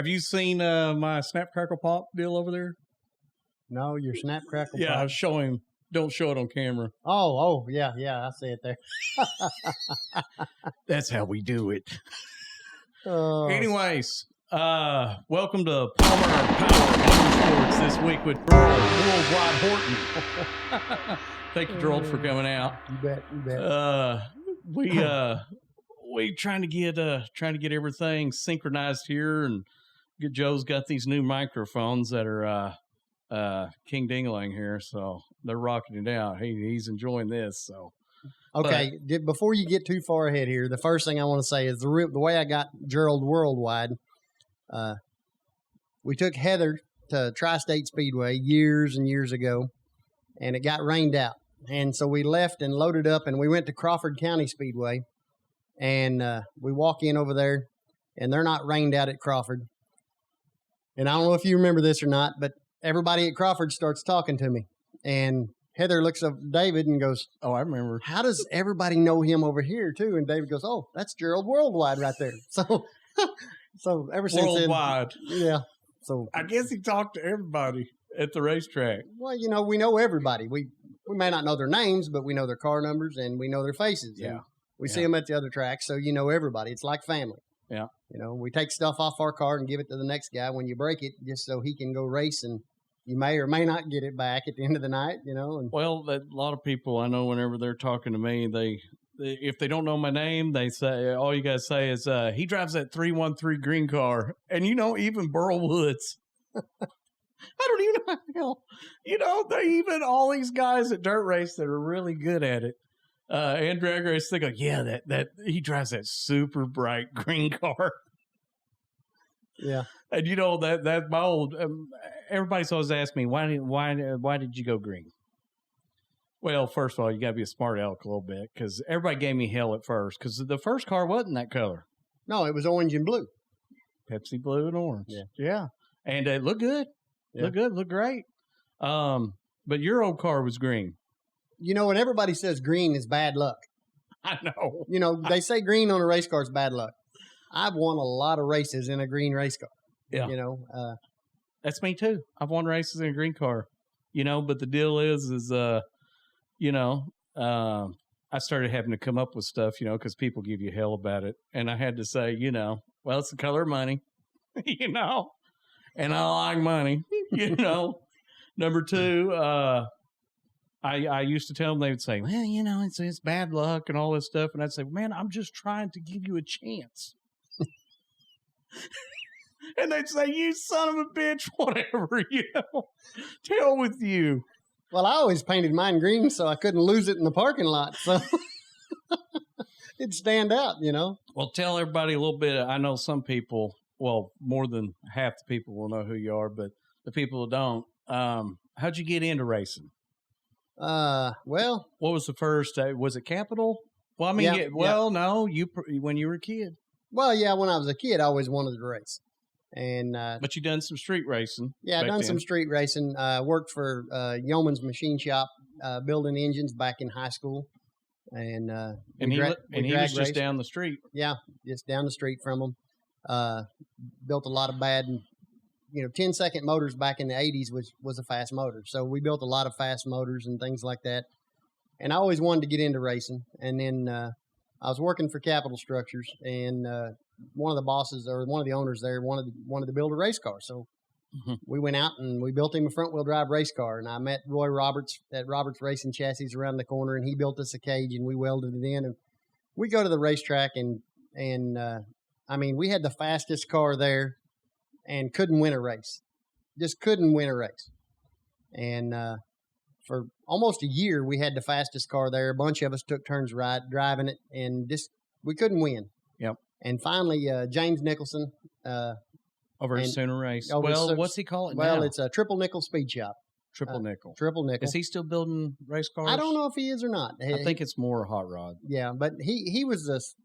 you seen my Snap Crackle Pop deal over there? No, your Snap Crackle Yeah, Pop. show him. Don't show it on camera. Oh, yeah, I see it there. That's how we do it. Anyway. Anyways, welcome to Power Motorsports this week with Gerald Horton. Thank you, Gerald, for coming out. You bet. We trying to get everything synchronized here, and Joe's got these new microphones that are King Dingaling here, so they're rocking it out. He's enjoying this. So okay, before you get too far ahead here, the first thing I want to say is the way I got Gerald Worldwide. We took Heather to Tri-State Speedway years and years ago, and it got rained out, and so we left and loaded up, and we went to Crawford County Speedway, and we walk in over there, and they're not rained out at Crawford. And I don't know if you remember this or not, but everybody at Crawford starts talking to me, and Heather looks up at David and goes, oh, I remember. How does everybody know him over here too? And David goes, oh, that's Gerald Worldwide right there. So ever since Worldwide. then, yeah. So I guess he talked to everybody at the racetrack. Well, we know everybody. We may not know their names, but we know their car numbers and we know their faces. Yeah. And we see them at the other tracks, so you know everybody. It's like family. Yeah. We take stuff off our car and give it to the next guy when you break it, just so he can go race, and you may or may not get it back at the end of the night, And Well, a lot of people I know, whenever they're talking to me, if they don't know my name, they say, all you got to say is, he drives that 313 green car. And, even Burl Woods. I don't even know how they even, all these guys at dirt race that are really good at it, and drag race, they go, yeah, that he drives that super bright green car. Yeah. And that my old, everybody's always asked me, why did you go green? Well, first of all, you got to be a smart aleck a little bit, because everybody gave me hell at first, because the first car wasn't that color. No, it was orange and blue. Pepsi blue and orange. Yeah. And it looked good. Yeah. Looked good. Looked great. But your old car was green. And everybody says green is bad luck. I know. They say green on a race car is bad luck. I've won a lot of races in a green race car. Yeah. That's me too. I've won races in a green car. But the deal is I started having to come up with stuff, because people give you hell about it. And I had to say, well, it's the color of money, and I like money, Number two, I used to tell them, they would say, well, it's bad luck and all this stuff. And I'd say, man, I'm just trying to give you a chance. And they'd say, you son of a bitch, whatever, to hell with you. Well, I always painted mine green so I couldn't lose it in the parking lot. So it'd stand out, Well, tell everybody a little bit. I know some people, well, more than half the people will know who you are, but the people who don't, how'd you get into racing? Well, what was the first? Was it Capital? Well, I mean, no, when you were a kid. Well, yeah, when I was a kid, I always wanted to race. And but you done some street racing. Yeah, I done some street racing. Worked for Yeoman's Machine Shop, building engines back in high school. And he was just down the street. Yeah, just down the street from them. Built a lot of bad, 10-second motors back in the 80s was a fast motor. So we built a lot of fast motors and things like that. And I always wanted to get into racing. And then I was working for Capital Structures, and one of the bosses or one of the owners there wanted to build a race car. So we went out and we built him a front wheel drive race car. And I met Roy Roberts at Roberts Racing Chassis around the corner, and he built us a cage and we welded it in. And we go to the racetrack and we had the fastest car there and couldn't win a race. Just couldn't win a race. And for almost a year, we had the fastest car there. A bunch of us took turns driving it, and we couldn't win. Yep. And finally, James Nicholson. Over at Sooner Race. Well, what's he call it now? Well, it's a Triple Nickel Speed Shop. Triple Nickel. Triple Nickel. Is he still building race cars? I don't know if he is or not. I think it's more hot rod. Yeah, but he was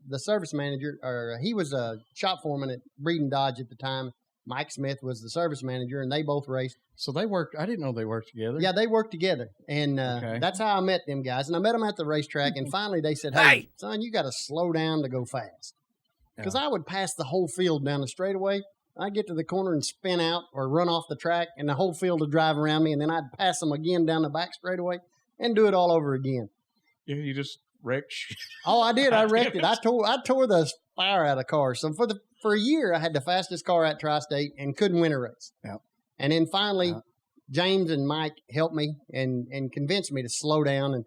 the service manager, or he was a shop foreman at Breed and Dodge at the time. Mike Smith was the service manager, and they both raced. So they worked. I didn't know they worked together. Yeah, they worked together, and that's how I met them guys. And I met them at the racetrack, and finally they said, "Hey, son, you got to slow down to go fast." Because I would pass the whole field down the straightaway, I'd get to the corner and spin out or run off the track, and the whole field would drive around me, and then I'd pass them again down the back straightaway and do it all over again. Yeah, you just wrecked. Oh, I did. I wrecked it. I tore the fire out of cars. So for a year, I had the fastest car at Tri-State and couldn't win a race. Yep. And then finally, James and Mike helped me and convinced me to slow down. And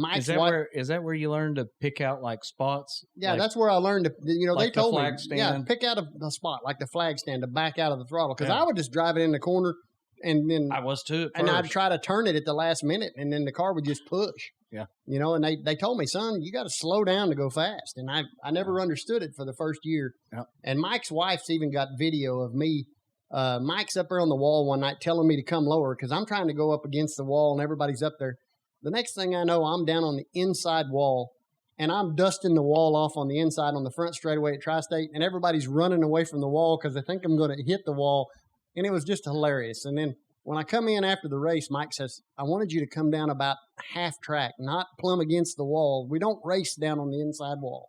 Mike's is that where you learned to pick out like spots? Yeah, like, that's where I learned to. like they told the flag me, stand? pick out a spot like the flag stand to back out of the throttle, because I would just drive it in the corner, and then I was too. And I'd try to turn it at the last minute, and then the car would just push. Yeah. And they told me, son, you got to slow down to go fast. And I never understood it for the first year. Yeah. And Mike's wife's even got video of me. Mike's up there on the wall one night telling me to come lower because I'm trying to go up against the wall and everybody's up there. The next thing I know, I'm down on the inside wall and I'm dusting the wall off on the inside on the front straightaway at Tri-State, and everybody's running away from the wall because they think I'm going to hit the wall. And it was just hilarious. And then when I come in after the race, Mike says, I wanted you to come down about half track, not plumb against the wall. We don't race down on the inside wall.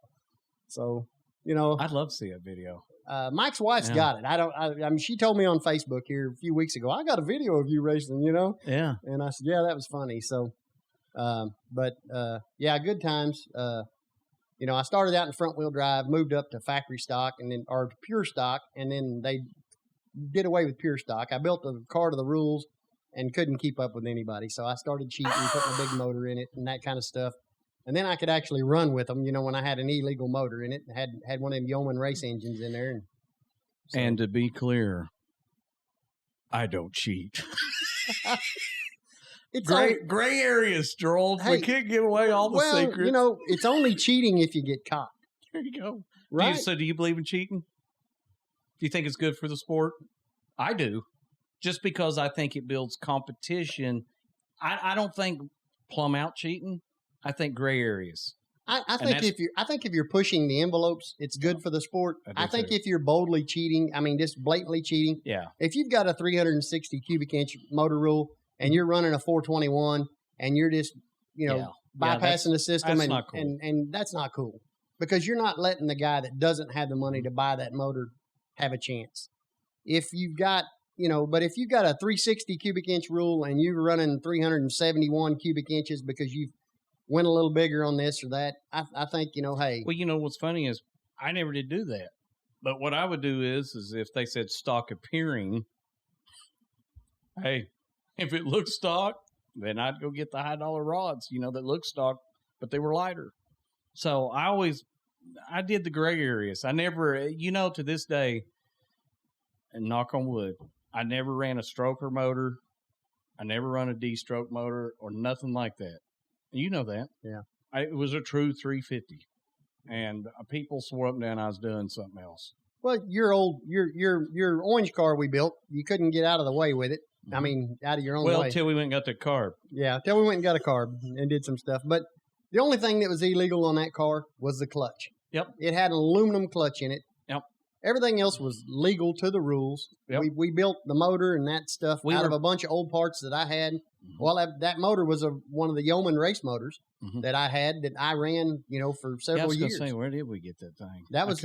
So, I'd love to see a video. Mike's wife's got it. I mean, she told me on Facebook here a few weeks ago, I got a video of you racing, Yeah. And I said, yeah, that was funny. So, good times. I started out in front wheel drive, moved up to factory stock or pure stock. And then they did away with pure stock. I built a car to the rules and couldn't keep up with anybody. So I started cheating, putting a big motor in it and that kind of stuff. And then I could actually run with them, when I had an illegal motor in it, had one of them Yeoman race engines in there. And to be clear, I don't cheat. It's gray areas, Gerald. Hey, we can't give away all the secrets. It's only cheating if you get caught. There you go. Right. So do you believe in cheating? Do you think it's good for the sport? I do. Just because I think it builds competition. I don't think plumb out cheating. I think gray areas. I think if you're pushing the envelopes, it's good for the sport. I think if you're boldly cheating, just blatantly cheating. Yeah. If you've got a 360 cubic inch motor rule and you're running a 421 and you're just, bypassing the system, that's not cool. and that's not cool, because you're not letting the guy that doesn't have the money to buy that motor have a chance. If you've got, but if you've got a 360 cubic inch rule and you're running 371 cubic inches because you've went a little bigger on this or that, I think, hey. Well, what's funny is I never did do that. But what I would do is if they said stock appearing, hey, if it looks stock, then I'd go get the high dollar rods, that look stock, but they were lighter. So I did the gray areas. I never, to this day, and knock on wood, I never ran a stroker motor. I never run a D-stroke motor or nothing like that. You know that. Yeah. It was a true 350. And people swore up and down I was doing something else. Well, your orange car we built, you couldn't get out of the way with it. Out of your own way. Well, till we went and got the carb. Yeah, till we went and got a carb and did some stuff. But the only thing that was illegal on that car was the clutch. Yep. It had an aluminum clutch in it. Yep. Everything else was legal to the rules. Yep. We built the motor and that stuff out of a bunch of old parts that I had. Mm-hmm. Well, that motor was one of the Yeoman race motors that I had that I ran, for several years. Say, where did we get that thing? That was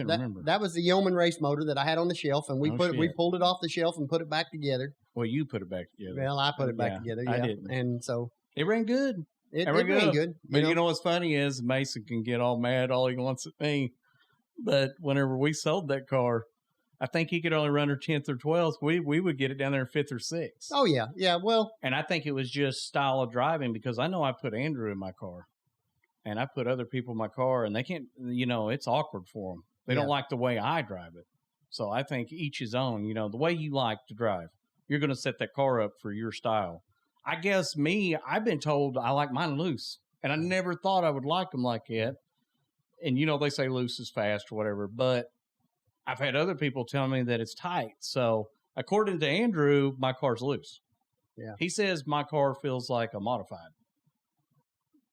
the Yeoman race motor that I had on the shelf, and we pulled it off the shelf and put it back together. Well, you put it back together. Well, I put it back together. Yeah. I didn't. And so it ran good. It ran good. But you know what's funny is Mason can get all mad all he wants at me. But whenever we sold that car, I think he could only run her 10th or 12th. We would get it down there 5th or 6th. Oh, yeah. Yeah, well. And I think it was just style of driving, because I know I put Andrew in my car. And I put other people in my car, and they can't, it's awkward for them. They don't like the way I drive it. So I think each his own, the way you like to drive. You're going to set that car up for your style. I guess I've been told I like mine loose. And I never thought I would like them like that. And, they say loose is fast or whatever. But I've had other people tell me that it's tight. So according to Andrew, my car's loose. Yeah. He says my car feels like a modified.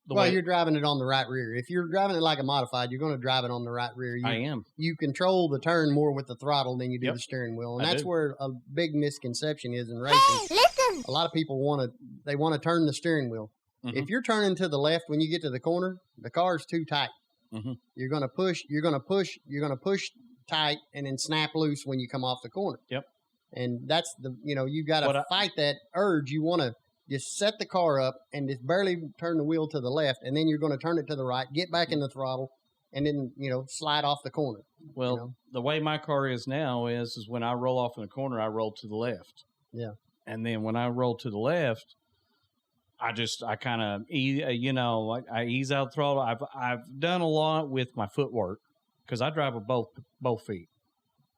You're driving it on the right rear. If you're driving it like a modified, you're going to drive it on the right rear. I am. You control the turn more with the throttle than you do the steering wheel. And that's where a big misconception is in racing. Hey, listen! A lot of people want to turn the steering wheel. Mm-hmm. If you're turning to the left when you get to the corner, the car's too tight. Mm-hmm. You're going to push tight and then snap loose when you come off the corner. Yep. And that's you got to fight that urge. You want to just set the car up and just barely turn the wheel to the left, and then you're going to turn it to the right, get back in the throttle, and then, slide off the corner. Well, the way my car is now is when I roll off in the corner, I roll to the left. Yeah. And then when I roll to the left, I kind of, I ease out the throttle. I've done a lot with my footwork because I drive with both feet.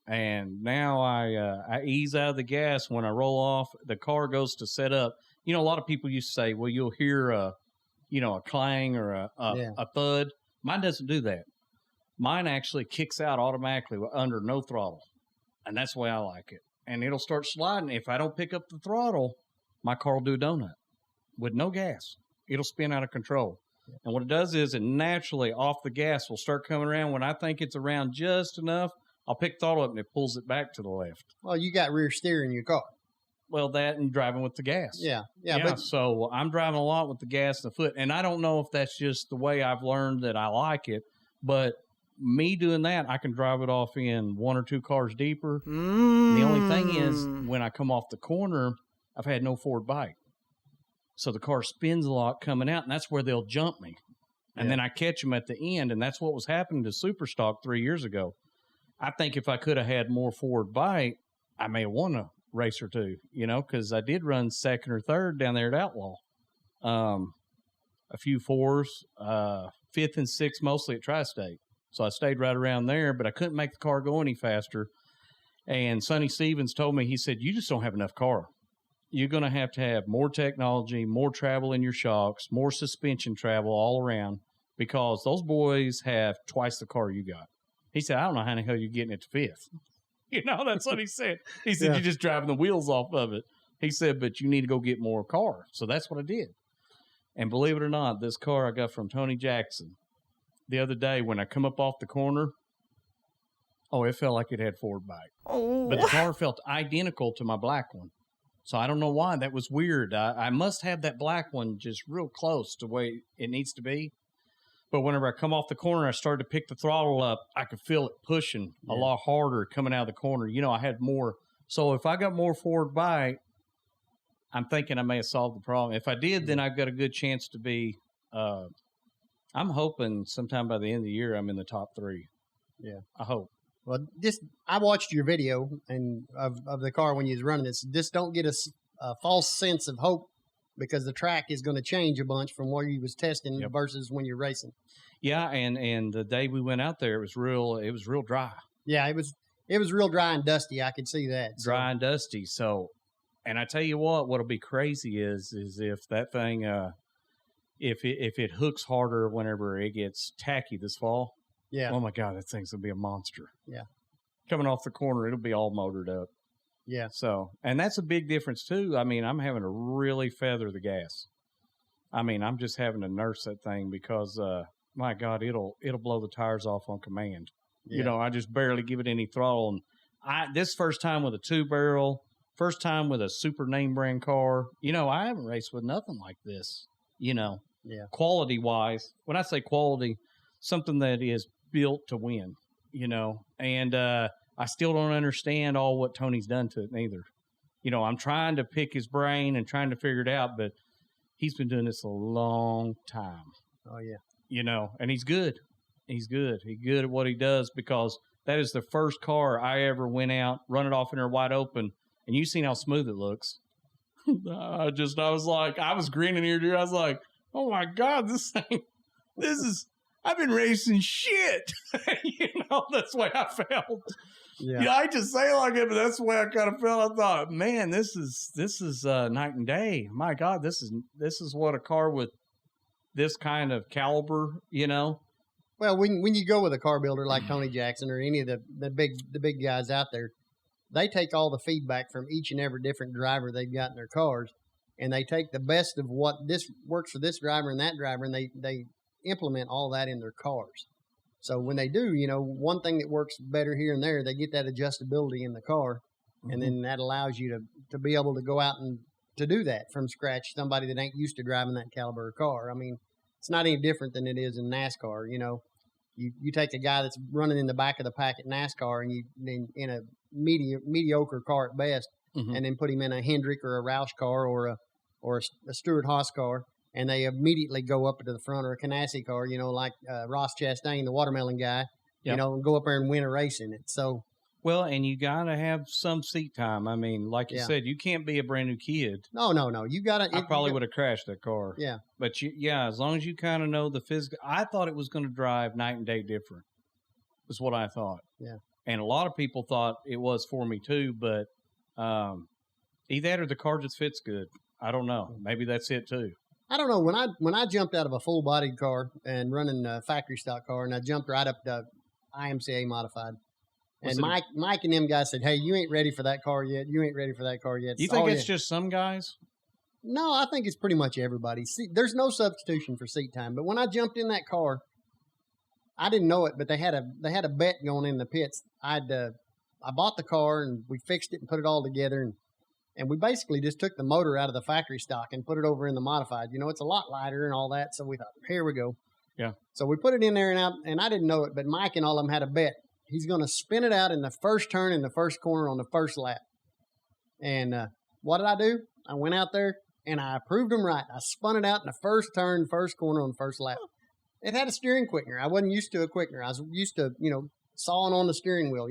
And now I ease out of the gas. When I roll off, the car goes to set up. A lot of people used to say, well, you'll hear a clang or a thud. Mine doesn't do that. Mine actually kicks out automatically under no throttle. And that's the way I like it. And it'll start sliding. If I don't pick up the throttle, my car will do a donut with no gas. It'll spin out of control. Yeah. And what it does is it naturally off the gas will start coming around. When I think it's around just enough, I'll pick the throttle up and it pulls it back to the left. Well, you got rear steer in your car. Well, that and driving with the gas. Yeah. But so I'm driving a lot with the gas and the foot. And I don't know if that's just the way I've learned that I like it. But me doing that, I can drive it off in 1 or 2 cars deeper. The only thing is, when I come off the corner, I've had no forward bite. So the car spins a lot coming out, and that's where they'll jump me. And then I catch them at the end, and that's what was happening to Superstock 3 years ago. I think if I could have had more forward bite, I may have won a race or two, because I did run 2nd or 3rd down there at Outlaw. A few 4s, 5th and 6th mostly at Tri-State. So I stayed right around there, but I couldn't make the car go any faster. And Sonny Stevens told me, he said, you just don't have enough car. You're going to have more technology, more travel in your shocks, more suspension travel all around, because those boys have twice the car you got. He said, I don't know how the hell you're getting it to 5th. That's what he said. He said, You're just driving the wheels off of it. He said, but you need to go get more car. So that's what I did. And believe it or not, this car I got from Tony Jackson the other day, when I come up off the corner, it felt like it had forward bite. Oh. But the car felt identical to my black one. So I don't know why. That was weird. I must have that black one just real close to where it needs to be. But whenever I come off the corner, I started to pick the throttle up. I could feel it pushing a lot harder coming out of the corner. I had more. So if I got more forward bite, I'm thinking I may have solved the problem. If I did, then I've got a good chance to be I'm hoping sometime by the end of the year I'm in the top 3. Yeah. I hope. Well, I watched your video of the car when you was running this. Just don't get a false sense of hope, because the track is going to change a bunch from where you was testing versus when you're racing. Yeah, and the day we went out there, it was real dry. Yeah, it was real dry and dusty. I could see that. Dry and dusty. So, and I tell you what'll be crazy is if that thing if it hooks harder whenever it gets tacky this fall. Yeah. Oh my God, that thing's gonna be a monster. Yeah. Coming off the corner, it'll be all motored up. Yeah. So, and that's a big difference too. I mean, I'm having to really feather the gas. I mean, I'm just having to nurse that thing because, my God, it'll blow the tires off on command. Yeah. I just barely give it any throttle. And this first time with a 2-barrel, first time with a super name brand car. I haven't raced with nothing like this. Yeah. Quality wise, when I say quality, something that is built to win. And I still don't understand all what Tony's done to it neither. I'm trying to pick his brain and trying to figure it out, but he's been doing this a long time. Oh yeah. And he's good. He's good. He's good at what he does, because that is the first car I ever went out, run it off in there wide open, and you've seen how smooth it looks. I was grinning ear to ear. I was like, oh my God, I've been racing shit. That's the way I felt. Yeah. I just say it like it, but that's the way I kind of felt. I thought, man, this is night and day. My God, this is what a car with this kind of caliber, Well, when you go with a car builder like Tony Jackson or any of the big guys out there, they take all the feedback from each and every different driver they've got in their cars, and they take the best of what this works for this driver and that driver, and they implement all that in their cars. So when they do, one thing that works better here and there, they get that adjustability in the car, and then that allows you to be able to go out and to do that from scratch. Somebody that ain't used to driving that caliber of car. I mean, it's not any different than it is in NASCAR. You take a guy that's running in the back of the pack at NASCAR and you in a mediocre car at best, and then put him in a Hendrick or a Roush car or a Stewart-Haas car, and they immediately go up to the front, or a Canassi car, like Ross Chastain, the watermelon guy, and go up there and win a race in it. So. Well, and you got to have some seat time. I mean, like you said, you can't be a brand new kid. No. You got to. I probably would have crashed that car. Yeah. But, as long as you kind of know the physical. I thought it was going to drive night and day different, is what I thought. Yeah. And a lot of people thought it was for me too, but either that or the car just fits good. I don't know. Maybe that's it too. I don't know. When I jumped out of a full-bodied car and running a factory stock car, and I jumped right up to IMCA modified. And Mike and them guys said, "Hey, you ain't ready for that car yet. You ain't ready for that car yet." You think it's just some guys? No, I think it's pretty much everybody. See, there's no substitution for seat time. But when I jumped in that car, I didn't know it, but they had a bet going in the pits. I bought the car and we fixed it and put it all together, and we basically just took the motor out of the factory stock and put it over in the modified. It's a lot lighter and all that. So we thought, here we go. Yeah. So we put it in there and I didn't know it, but Mike and all of them had a bet. He's going to spin it out in the first turn in the first corner on the first lap. And what did I do? I went out there and I proved him right. I spun it out in the first turn, first corner on the first lap. It had a steering quickener. I wasn't used to a quickener. I was used to, sawing on the steering wheel,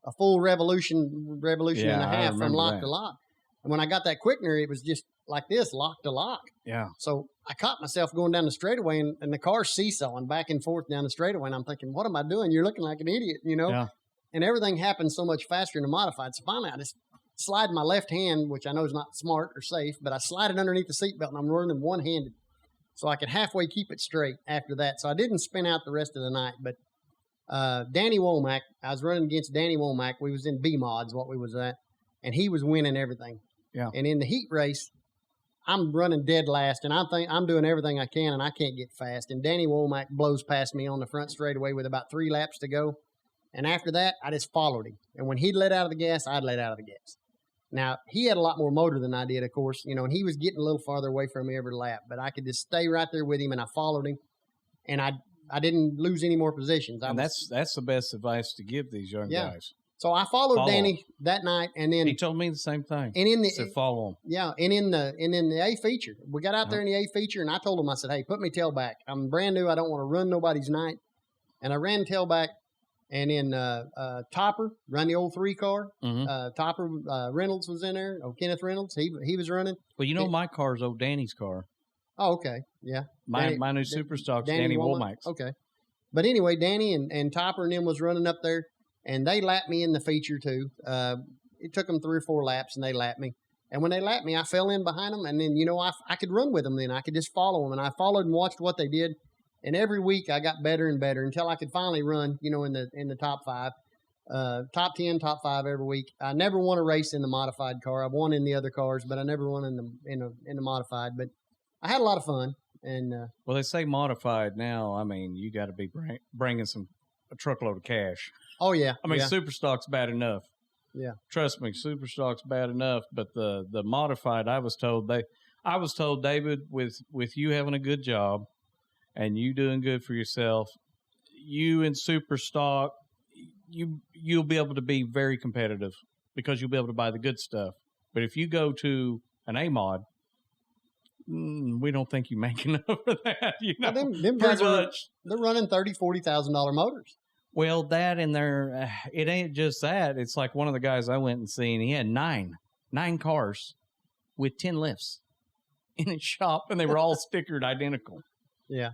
a full revolution and a half from lock to lock. And when I got that quickener, it was just like this, lock to lock. Yeah. So I caught myself going down the straightaway and the car's seesawing back and forth down the straightaway. And I'm thinking, what am I doing? You're looking like an idiot, Yeah. And everything happens so much faster in the modified. So finally I just slide my left hand, which I know is not smart or safe, but I slide it underneath the seatbelt and I'm running one-handed. So I could halfway keep it straight after that. So I didn't spin out the rest of the night. But Danny Womack, I was running against Danny Womack. We was in B mods, what we was at, and he was winning everything. Yeah. And in the heat race, I'm running dead last, and I'm doing everything I can, and I can't get fast. And Danny Womack blows past me on the front straightaway with about 3 laps to go. And after that, I just followed him. And when he'd let out of the gas, I'd let out of the gas. Now, he had a lot more motor than I did, of course, and he was getting a little farther away from me every lap. But I could just stay right there with him, and I followed him. And I didn't lose any more positions. That's the best advice to give these young guys. So I followed Danny that night, and then he told me the same thing. And in the follow him. Yeah, and in the A feature, we got out there in the A feature, and I told him, I said, "Hey, put me tailback. I'm brand new. I don't want to run nobody's night." And I ran tailback, and in Topper, run the old 3 car. Topper Reynolds was in there. Oh, Kenneth Reynolds. He was running. Well, my car's old Danny's car. Oh, okay, yeah. My new super stock's Danny Womack's. Okay, but anyway, Danny and Topper and them was running up there. And they lapped me in the feature, too. It took them 3 or 4 laps, and they lapped me. And when they lapped me, I fell in behind them. And then, I could run with them then. I could just follow them. And I followed and watched what they did. And every week, I got better and better until I could finally run, in the top 5. Top 10, top 5 every week. I never won a race in the modified car. I won in the other cars, but I never won in the modified. But I had a lot of fun. And well, they say modified now. I mean, you got to be bringing a truckload of cash. Oh, yeah. I mean, super stock's bad enough. Yeah. Trust me, super stock's bad enough. But the modified, I was told, David, with you having a good job and you doing good for yourself, you in super stock, you'll be able to be very competitive because you'll be able to buy the good stuff. But if you go to an A mod, we don't think you make enough for that. Well, them guys they're running $30,000, $40,000 motors. Well, that and it ain't just that. It's like one of the guys I went and seen, he had nine cars with 10 lifts in his shop, and they were all stickered identical. Yeah.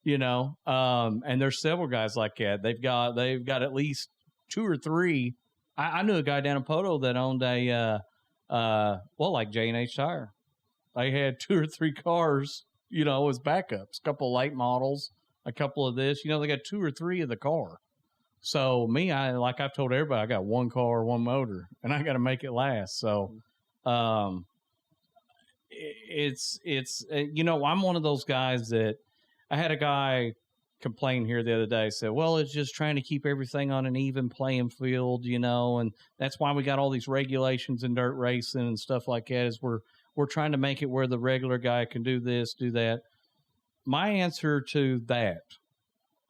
And there's several guys like that. They've got at least 2 or 3. I knew a guy down in Poto that owned like J&H Tire. They had 2 or 3 cars, as backups, a couple of late models, a couple of this. They got 2 or 3 of the car. So me, like I've told everybody, I got 1 car, 1 motor, and I got to make it last. So, I'm one of those guys that I had a guy complain here the other day, said, well, it's just trying to keep everything on an even playing field, and that's why we got all these regulations in dirt racing and stuff like that, is we're trying to make it where the regular guy can do this, do that. My answer to that,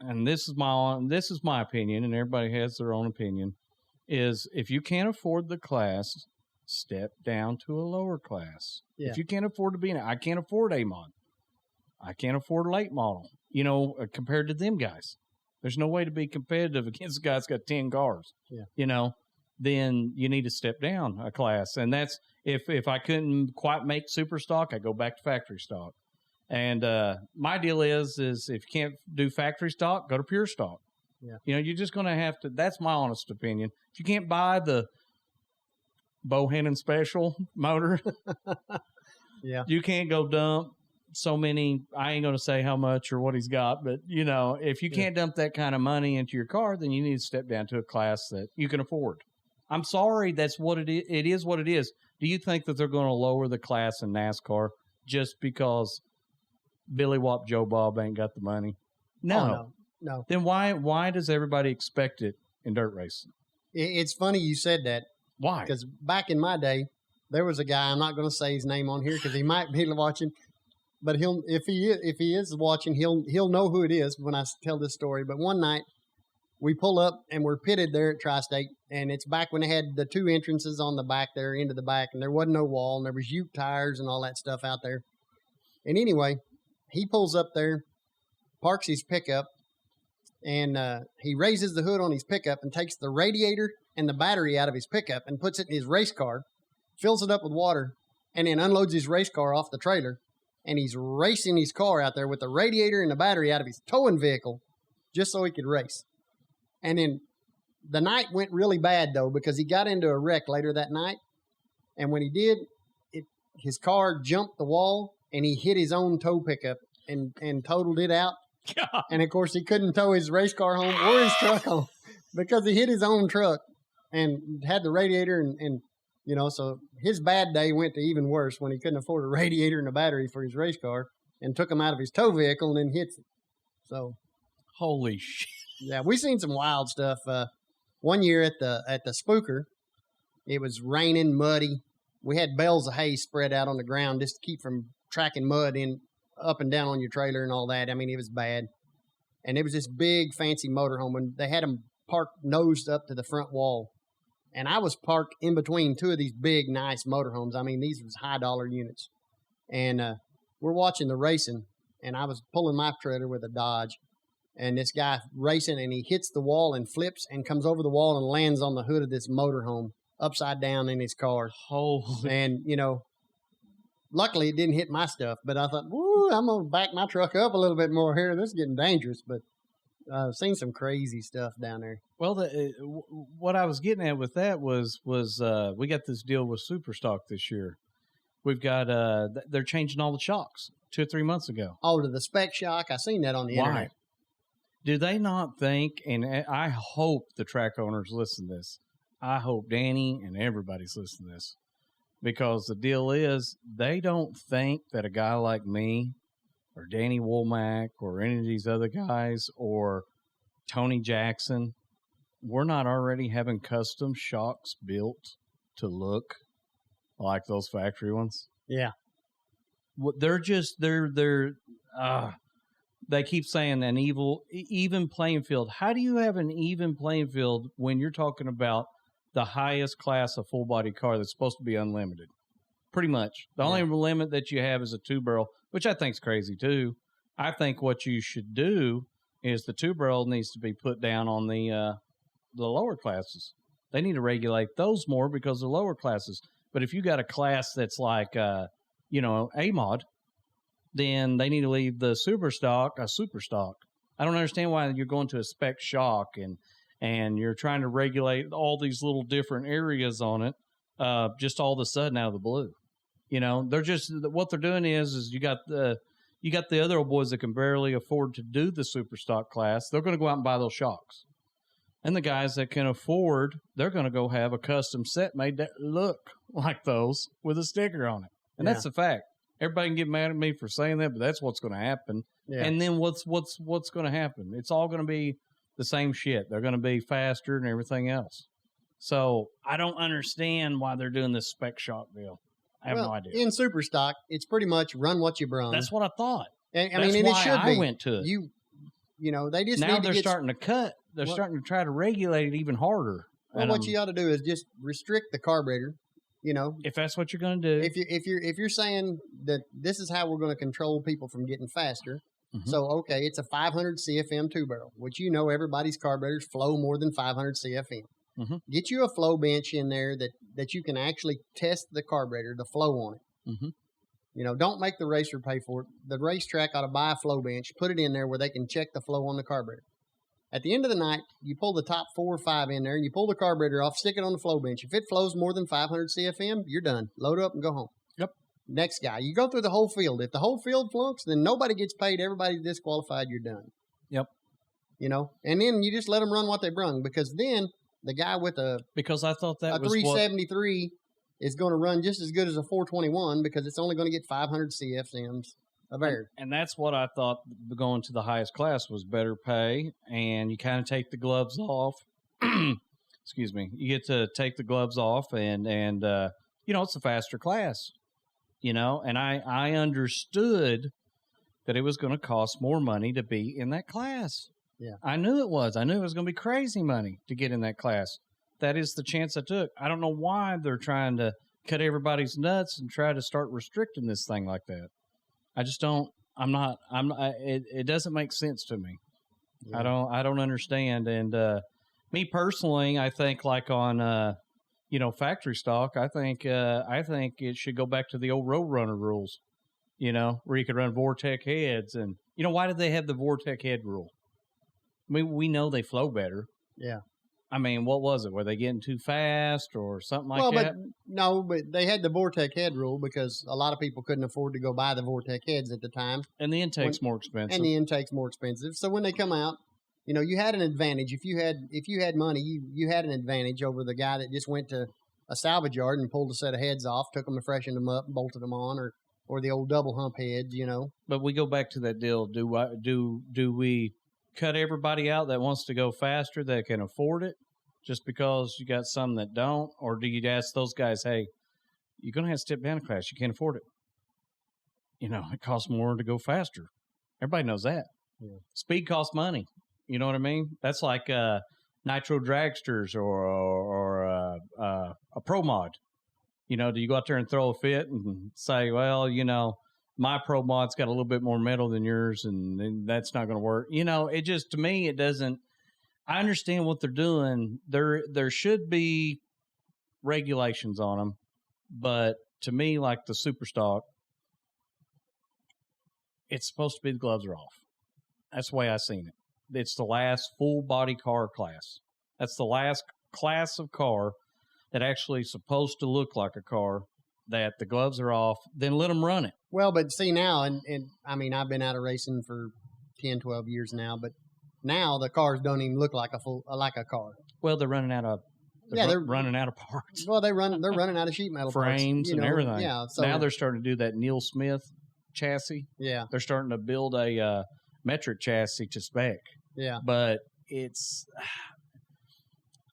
and this is my opinion, and everybody has their own opinion, is if you can't afford the class, step down to a lower class. Yeah. If you can't afford to be I can't afford A-mod. I can't afford late model, compared to them guys. There's no way to be competitive against a guy that's got 10 cars. Yeah. Then you need to step down a class. And that's if I couldn't quite make super stock, I go back to factory stock. And my deal is if you can't do factory stock, go to pure stock. Yeah. You're just going to have to. That's my honest opinion. If you can't buy the Bohannon Special motor, yeah, you can't go dump so many. I ain't going to say how much or what he's got, but if you can't dump that kind of money into your car, then you need to step down to a class that you can afford. I'm sorry, that's what it is. It is what it is. Do you think that they're going to lower the class in NASCAR just because Billy Wop Joe Bob ain't got the money? No. Oh, no. Then why does everybody expect it in dirt racing? It's funny you said that. Why? Because back in my day, there was a guy. I'm not going to say his name on here because he might be watching. But if he is watching, he'll know who it is when I tell this story. But one night, we pull up and we're pitted there at Tri-State, and it's back when they had the two entrances on the back there, into the back, and there wasn't no wall, and there was ute tires and all that stuff out there. And anyway, he pulls up there, parks his pickup, and he raises the hood on his pickup and takes the radiator and the battery out of his pickup and puts it in his race car, fills it up with water, and then unloads his race car off the trailer. And he's racing his car out there with the radiator and the battery out of his towing vehicle just so he could race. And then the night went really bad, though, because he got into a wreck later that night. And when he did, his car jumped the wall, and he hit his own tow pickup and totaled it out. God. And, of course, he couldn't tow his race car home or his truck home because he hit his own truck and had the radiator. And so his bad day went to even worse when he couldn't afford a radiator and a battery for his race car and took him out of his tow vehicle and then hits it. So, holy shit. Yeah, we seen some wild stuff. One year at the Spooker, it was raining, muddy. We had bales of hay spread out on the ground just to keep from tracking mud in up and down on your trailer and all that. I mean, it was bad. And it was this big, fancy motorhome, and they had them parked nosed up to the front wall. And I was parked in between two of these big, nice motorhomes. I mean, these was high-dollar units. And we're watching the racing, and I was pulling my trailer with a Dodge. And this guy racing, and he hits the wall and flips and comes over the wall and lands on the hood of this motorhome upside down in his car. Holy. And, luckily it didn't hit my stuff. But I thought, woo, I'm going to back my truck up a little bit more here. This is getting dangerous. But I've seen some crazy stuff down there. Well, what I was getting at with that was we got this deal with Superstock this year. We've got they're changing all the shocks 2 or 3 months ago. Oh, to the spec shock. I seen that on the internet. Do they not think, and I hope the track owners listen to this, I hope Danny and everybody's listening to this, because the deal is they don't think that a guy like me or Danny Womack or any of these other guys or Tony Jackson, we're not already having custom shocks built to look like those factory ones. Yeah. They keep saying an even playing field. How do you have an even playing field when you're talking about the highest class of full body car that's supposed to be unlimited? Pretty much. The only limit that you have is a 2-barrel, which I think is crazy too. I think what you should do is the 2-barrel needs to be put down on the lower classes. They need to regulate those more because they're lower classes. But if you got a class that's like, A-mod, then they need to leave the super stock a super stock. I don't understand why you're going to a spec shock and you're trying to regulate all these little different areas on it just all of a sudden out of the blue. They're just, what they're doing is you got the other old boys that can barely afford to do the super stock class. They're going to go out and buy those shocks. And the guys that can afford, they're going to go have a custom set made that look like those with a sticker on it. And that's the fact. Everybody can get mad at me for saying that, but that's what's going to happen. Yeah. And then what's going to happen? It's all going to be the same shit. They're going to be faster and everything else. So I don't understand why they're doing this spec shock deal. I have no idea. In super stock, it's pretty much run what you brung. That's what I thought. And it should be. I went to it. they just now need to they're get starting to cut. They're starting to try to regulate it even harder. Well, what you ought to do is just restrict the carburetor. If that's what you're going to do. If you're saying that this is how we're going to control people from getting faster, so okay, it's a 500 CFM 2-barrel, which everybody's carburetors flow more than 500 CFM. Get you a flow bench in there that you can actually test the carburetor, the flow on it. Don't make the racer pay for it. The racetrack ought to buy a flow bench, put it in there where they can check the flow on the carburetor. At the end of the night, you pull the top 4 or 5 in there, and you pull the carburetor off, stick it on the flow bench. If it flows more than 500 CFM, you're done. Load up and go home. Yep. Next guy. You go through the whole field. If the whole field flunks, then nobody gets paid. Everybody's disqualified. You're done. Yep. And then you just let them run what they brung, because then the guy with because I thought that a 373 is going to run just as good as a 421 because it's only going to get 500 CFMs of air. And that's what I thought going to the highest class was better pay, and you kind of take the gloves off. Excuse me. You get to take the gloves off, and it's a faster class, and I understood that it was going to cost more money to be in that class. Yeah. I knew it was. I knew it was going to be crazy money to get in that class. That is the chance I took. I don't know why they're trying to cut everybody's nuts and try to start restricting this thing like that. I just don't. It doesn't make sense to me. Yeah. I don't understand. And me personally, I think like on factory stock, I think it should go back to the old Roadrunner rules. Where you could run Vortec heads, and why did they have the Vortec head rule? I mean, we know they flow better. Yeah. I mean, what was it? Were they getting too fast or something like that? But they had the Vortec head rule because a lot of people couldn't afford to go buy the Vortec heads at the time. And the intake's more expensive. So when they come out, you had an advantage. If you had money, you had an advantage over the guy that just went to a salvage yard and pulled a set of heads off, took them and freshened them up, and bolted them on, or the old double hump heads, But we go back to that deal. Do we cut everybody out that wants to go faster that can afford it just because you got some that don't? Or do you ask those guys, hey, you're going to have to step down a class. You can't afford it. It costs more to go faster. Everybody knows that. Yeah. Speed costs money. You know what I mean? That's like nitro dragsters or a pro mod. Do you go out there and throw a fit and say, well, my Pro Mod's got a little bit more metal than yours, and that's not going to work. It just, to me, it doesn't. I understand what they're doing. There should be regulations on them, but to me, like the Super Stock, it's supposed to be the gloves are off. That's the way I seen it. It's the last full body car class. That's the last class of car that actually is supposed to look like a car, that the gloves are off, then let them run it. Well, but see now, and I mean, I've been out of racing for 10, 12 years now, but now the cars don't even look like a car. Well, they're running out of they're running out of parts. Well, they're running out of sheet metal frames parts, and everything. Yeah. So now they're starting to do that Neil Smith chassis. Yeah. They're starting to build a metric chassis to spec. Yeah. But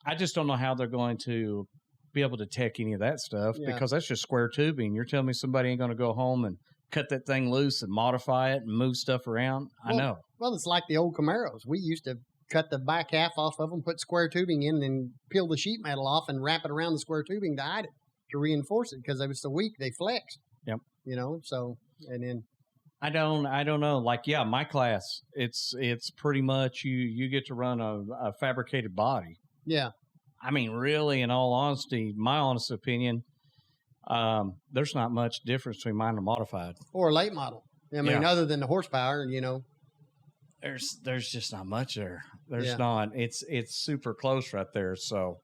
I just don't know how they're going to be able to tech any of that stuff because that's just square tubing. You're telling me somebody ain't going to go home and cut that thing loose and modify it and move stuff around? I know. Well, it's like the old Camaros. We used to cut the back half off of them, put square tubing in, and peel the sheet metal off and wrap it around the square tubing to hide it, to reinforce it, because they were so weak they flexed. Yep. So, and then I don't know. Like, yeah, my class, it's pretty much you get to run a fabricated body. Yeah. I mean, really, in all honesty, my honest opinion, there's not much difference between mine and a modified. Or a late model. I mean, other than the horsepower, There's just not much there. There's not. It's super close right there. So,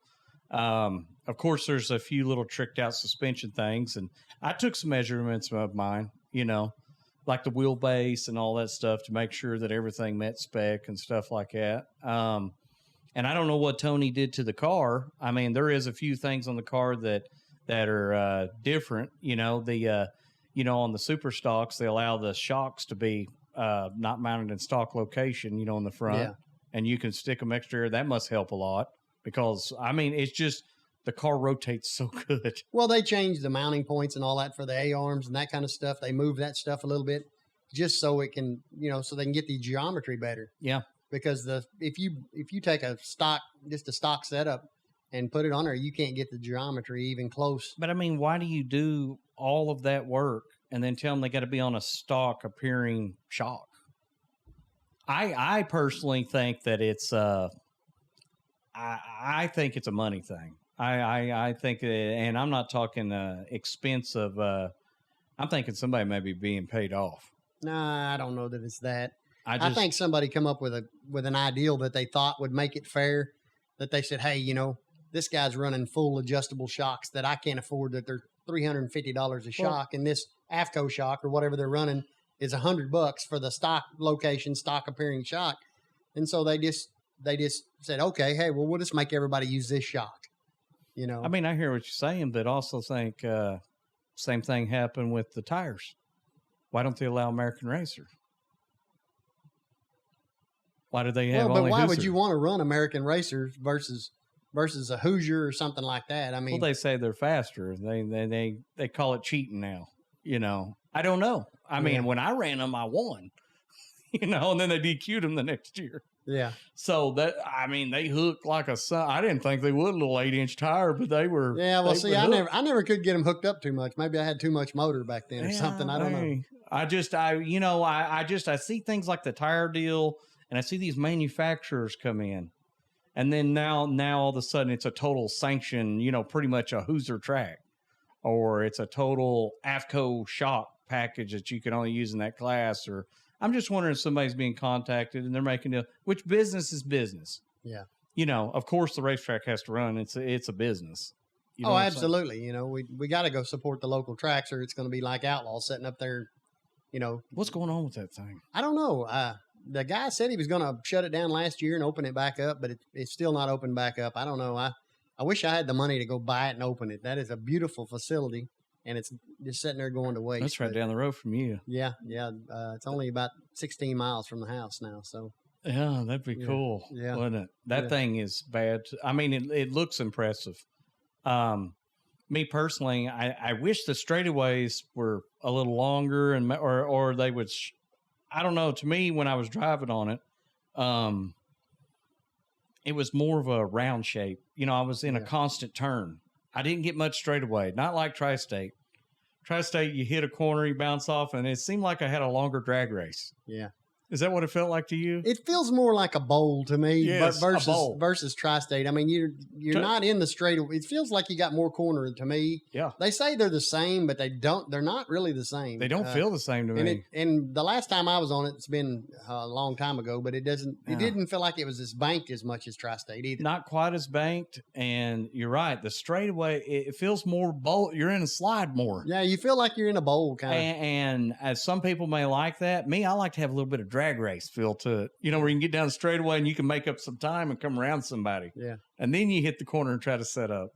of course, there's a few little tricked out suspension things, and I took some measurements of mine, like the wheelbase and all that stuff to make sure that everything met spec and stuff like that. And I don't know what Tony did to the car. I mean, there is a few things on the car that are different. On the super stocks, they allow the shocks to be not mounted in stock location, in the front, and you can stick them extra. That must help a lot because, I mean, it's just the car rotates so good. Well, they changed the mounting points and all that for the A-arms and that kind of stuff. They moved that stuff a little bit just so it can, so they can get the geometry better. Yeah. because if you take just a stock setup and put it on there, you can't get the geometry even close. But I mean, why do you do all of that work and then tell them they got to be on a stock appearing shock? I personally think that it's I think it's a money thing. I think, and I'm not talking expense of. I'm thinking somebody may be being paid off. Nah, I don't know that it's that. I think somebody come up with an ideal that they thought would make it fair. That they said, hey, this guy's running full adjustable shocks that I can't afford. That they're $350 a shock, and this AFCO shock or whatever they're running is $100 for the stock location, stock appearing shock. And so they just said, okay, hey, well, we'll just make everybody use this shock. I mean, I hear what you're saying, but also think same thing happened with the tires. Why don't they allow American racers? Why do they have? But why would you want to run American racers versus a Hoosier or something like that? I mean, well, they say they're faster. They call it cheating now. I don't know. I mean, when I ran them, I won. And then they DQ'd them the next year. Yeah. So they hooked like a son. I didn't think they would, a little 8-inch tire, but they were. Yeah. Well, see, I never could get them hooked up too much. Maybe I had too much motor back then or something. I don't know. I see things like the tire deal, and I see these manufacturers come in, and then now all of a sudden it's a total sanction, pretty much a Hoosier track, or it's a total AFCO shock package that you can only use in that class. Or I'm just wondering if somebody's being contacted and they're making which business is business. Yeah. Of course the racetrack has to run. It's a business. Oh, absolutely. We got to go support the local tracks, or it's going to be like Outlaw sitting up there. What's going on with that thing? I don't know. The guy said he was going to shut it down last year and open it back up, but it's still not opened back up. I don't know. I wish I had the money to go buy it and open it. That is a beautiful facility, and it's just sitting there going to waste. That's right down the road from you. Yeah. It's only about 16 miles from the house now, so. Yeah, that'd be cool, wouldn't it? That thing is bad. I mean, it looks impressive. Me personally, I wish the straightaways were a little longer or they would. I don't know. To me, when I was driving on it, it was more of a round shape. I was in a constant turn. I didn't get much straightaway. Not like Tri-State. Tri-State, you hit a corner, you bounce off, and it seemed like I had a longer drag race. Yeah. Is that what it felt like to you? It feels more like a bowl to me, yes, versus Tri-State. I mean, you're not in the straight. It feels like you got more corner to me. Yeah. They say they're the same, but they're not really the same. They don't feel the same to me. And the last time I was on it, it's been a long time ago, but it didn't feel like it was as banked as much as Tri-State either. Not quite as banked, and you're right. The straightaway, it feels more bowl. You're in a slide more. Yeah, you feel like you're in a bowl kind of. And as some people may like that, me, I like to have a little bit of drag race feel to it, where you can get down the straightaway and you can make up some time and come around somebody. Yeah. And then you hit the corner and try to set up.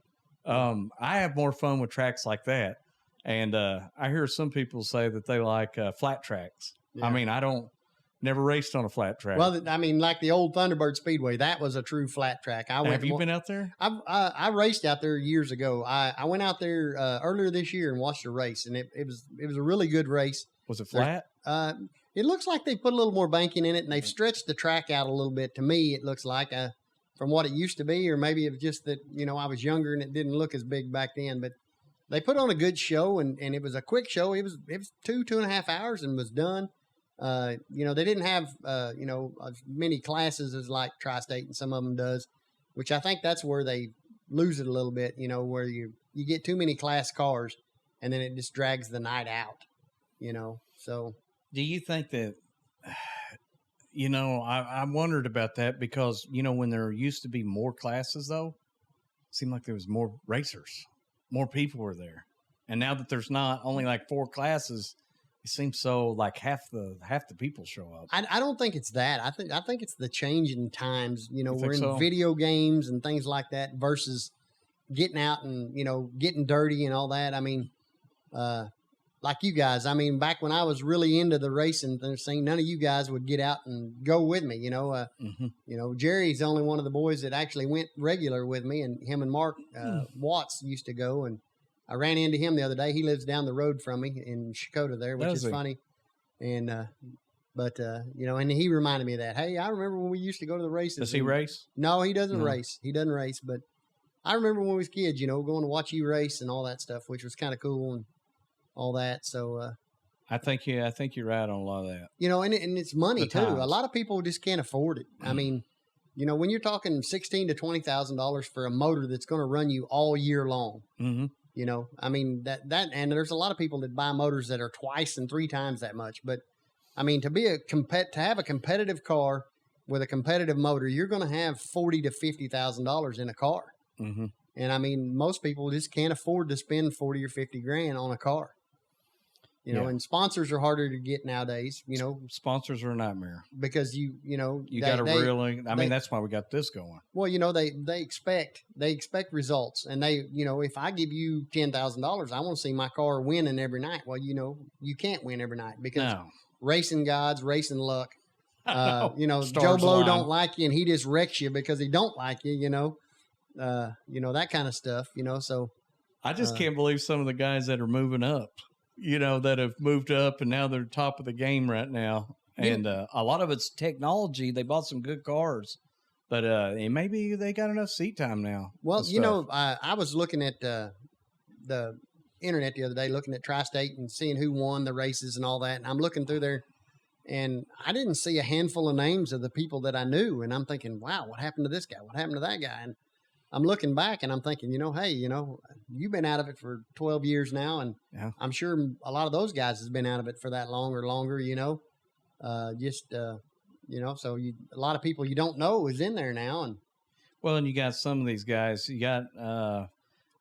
I have more fun with tracks like that. And I hear some people say that they like flat tracks. Yeah. I mean, never raced on a flat track. Well, I mean, like the old Thunderbird Speedway, that was a true flat track. Have you been out there? I raced out there years ago. I went out there earlier this year and watched a race, and it was a really good race. Was it flat? It looks like they put a little more banking in it, and they've stretched the track out a little bit. To me, it looks like from what it used to be, or maybe it was just that I was younger and it didn't look as big back then. But they put on a good show, and it was a quick show. It was 2.5 hours and was done. They didn't have as many classes as like Tri-State and some of them does, which I think that's where they lose it a little bit. Where you get too many class cars, and then it just drags the night out. So. Do you think that, I wondered about that because, when there used to be more classes, though, it seemed like there was more racers, more people were there. And now that there's not only like 4 classes, it seems so like half the people show up. I don't think it's that. I think it's the change in times. We're in video games and things like that versus getting out and, getting dirty and all that. I mean, like you guys, back when I was really into the racing thing, none of you guys would get out and go with me. Jerry's the only one of the boys that actually went regular with me, and him and Mark Watts used to go. And I ran into him the other day. He lives down the road from me in Shakota there, which is funny. And But, and he reminded me of that. Hey, I remember when we used to go to the races. Does he race? No, he doesn't race. He doesn't race. But I remember when we was kids, going to watch you race and all that stuff, which was kind of cool and all that. So, I think you're right on a lot of that. And it's money too. A lot of people just can't afford it. I mean, when you're talking $16,000 to $20,000 for a motor that's going to run you all year long, I mean that, and there's a lot of people that buy motors that are twice and three times that much. But I mean, to have a competitive car with a competitive motor, you're going to have $40,000 to $50,000 in a car. Mm-hmm. And I mean, most people just can't afford to spend 40 or 50 grand on a car. And sponsors are harder to get nowadays, Sponsors are a nightmare. Because you got to really, I mean, that's why we got this going. Well, they expect results. And if I give you $10,000, I want to see my car winning every night. Well, you can't win every night because racing gods, racing luck, Joe Blow don't like you and he just wrecks you because he don't like you, that kind of stuff, so. I just can't believe some of the guys that are moving up. That have moved up and now they're top of the game right now. And a lot of it's technology. They bought some good cars, but and maybe they got enough seat time now. Well, I was looking at the internet the other day, looking at Tri-State and seeing who won the races and all that. And I'm looking through there and I didn't see a handful of names of the people that I knew. And I'm thinking, wow, what happened to this guy? What happened to that guy? And I'm looking back and I'm thinking, hey, you've been out of it for 12 years now. And I'm sure a lot of those guys has been out of it for that long or longer, so a lot of people you don't know is in there now. And you got some of these guys, you got,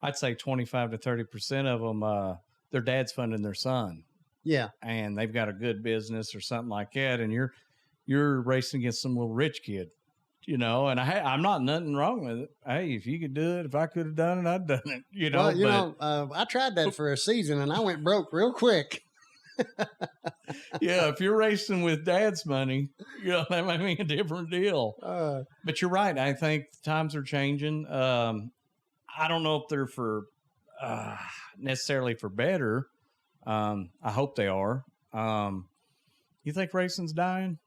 I'd say 25 to 30% of them, their dad's funding their son. Yeah. And they've got a good business or something like that. And you're racing against some little rich kid. And I'm not nothing wrong with it. Hey, if you could do it, if I could have done it, I'd done it. Well, I tried that for a season and I went broke real quick. Yeah, if you're racing with dad's money, that might be a different deal. But you're right. I think times are changing. I don't know if they're for necessarily for better. I hope they are. You think racing's dying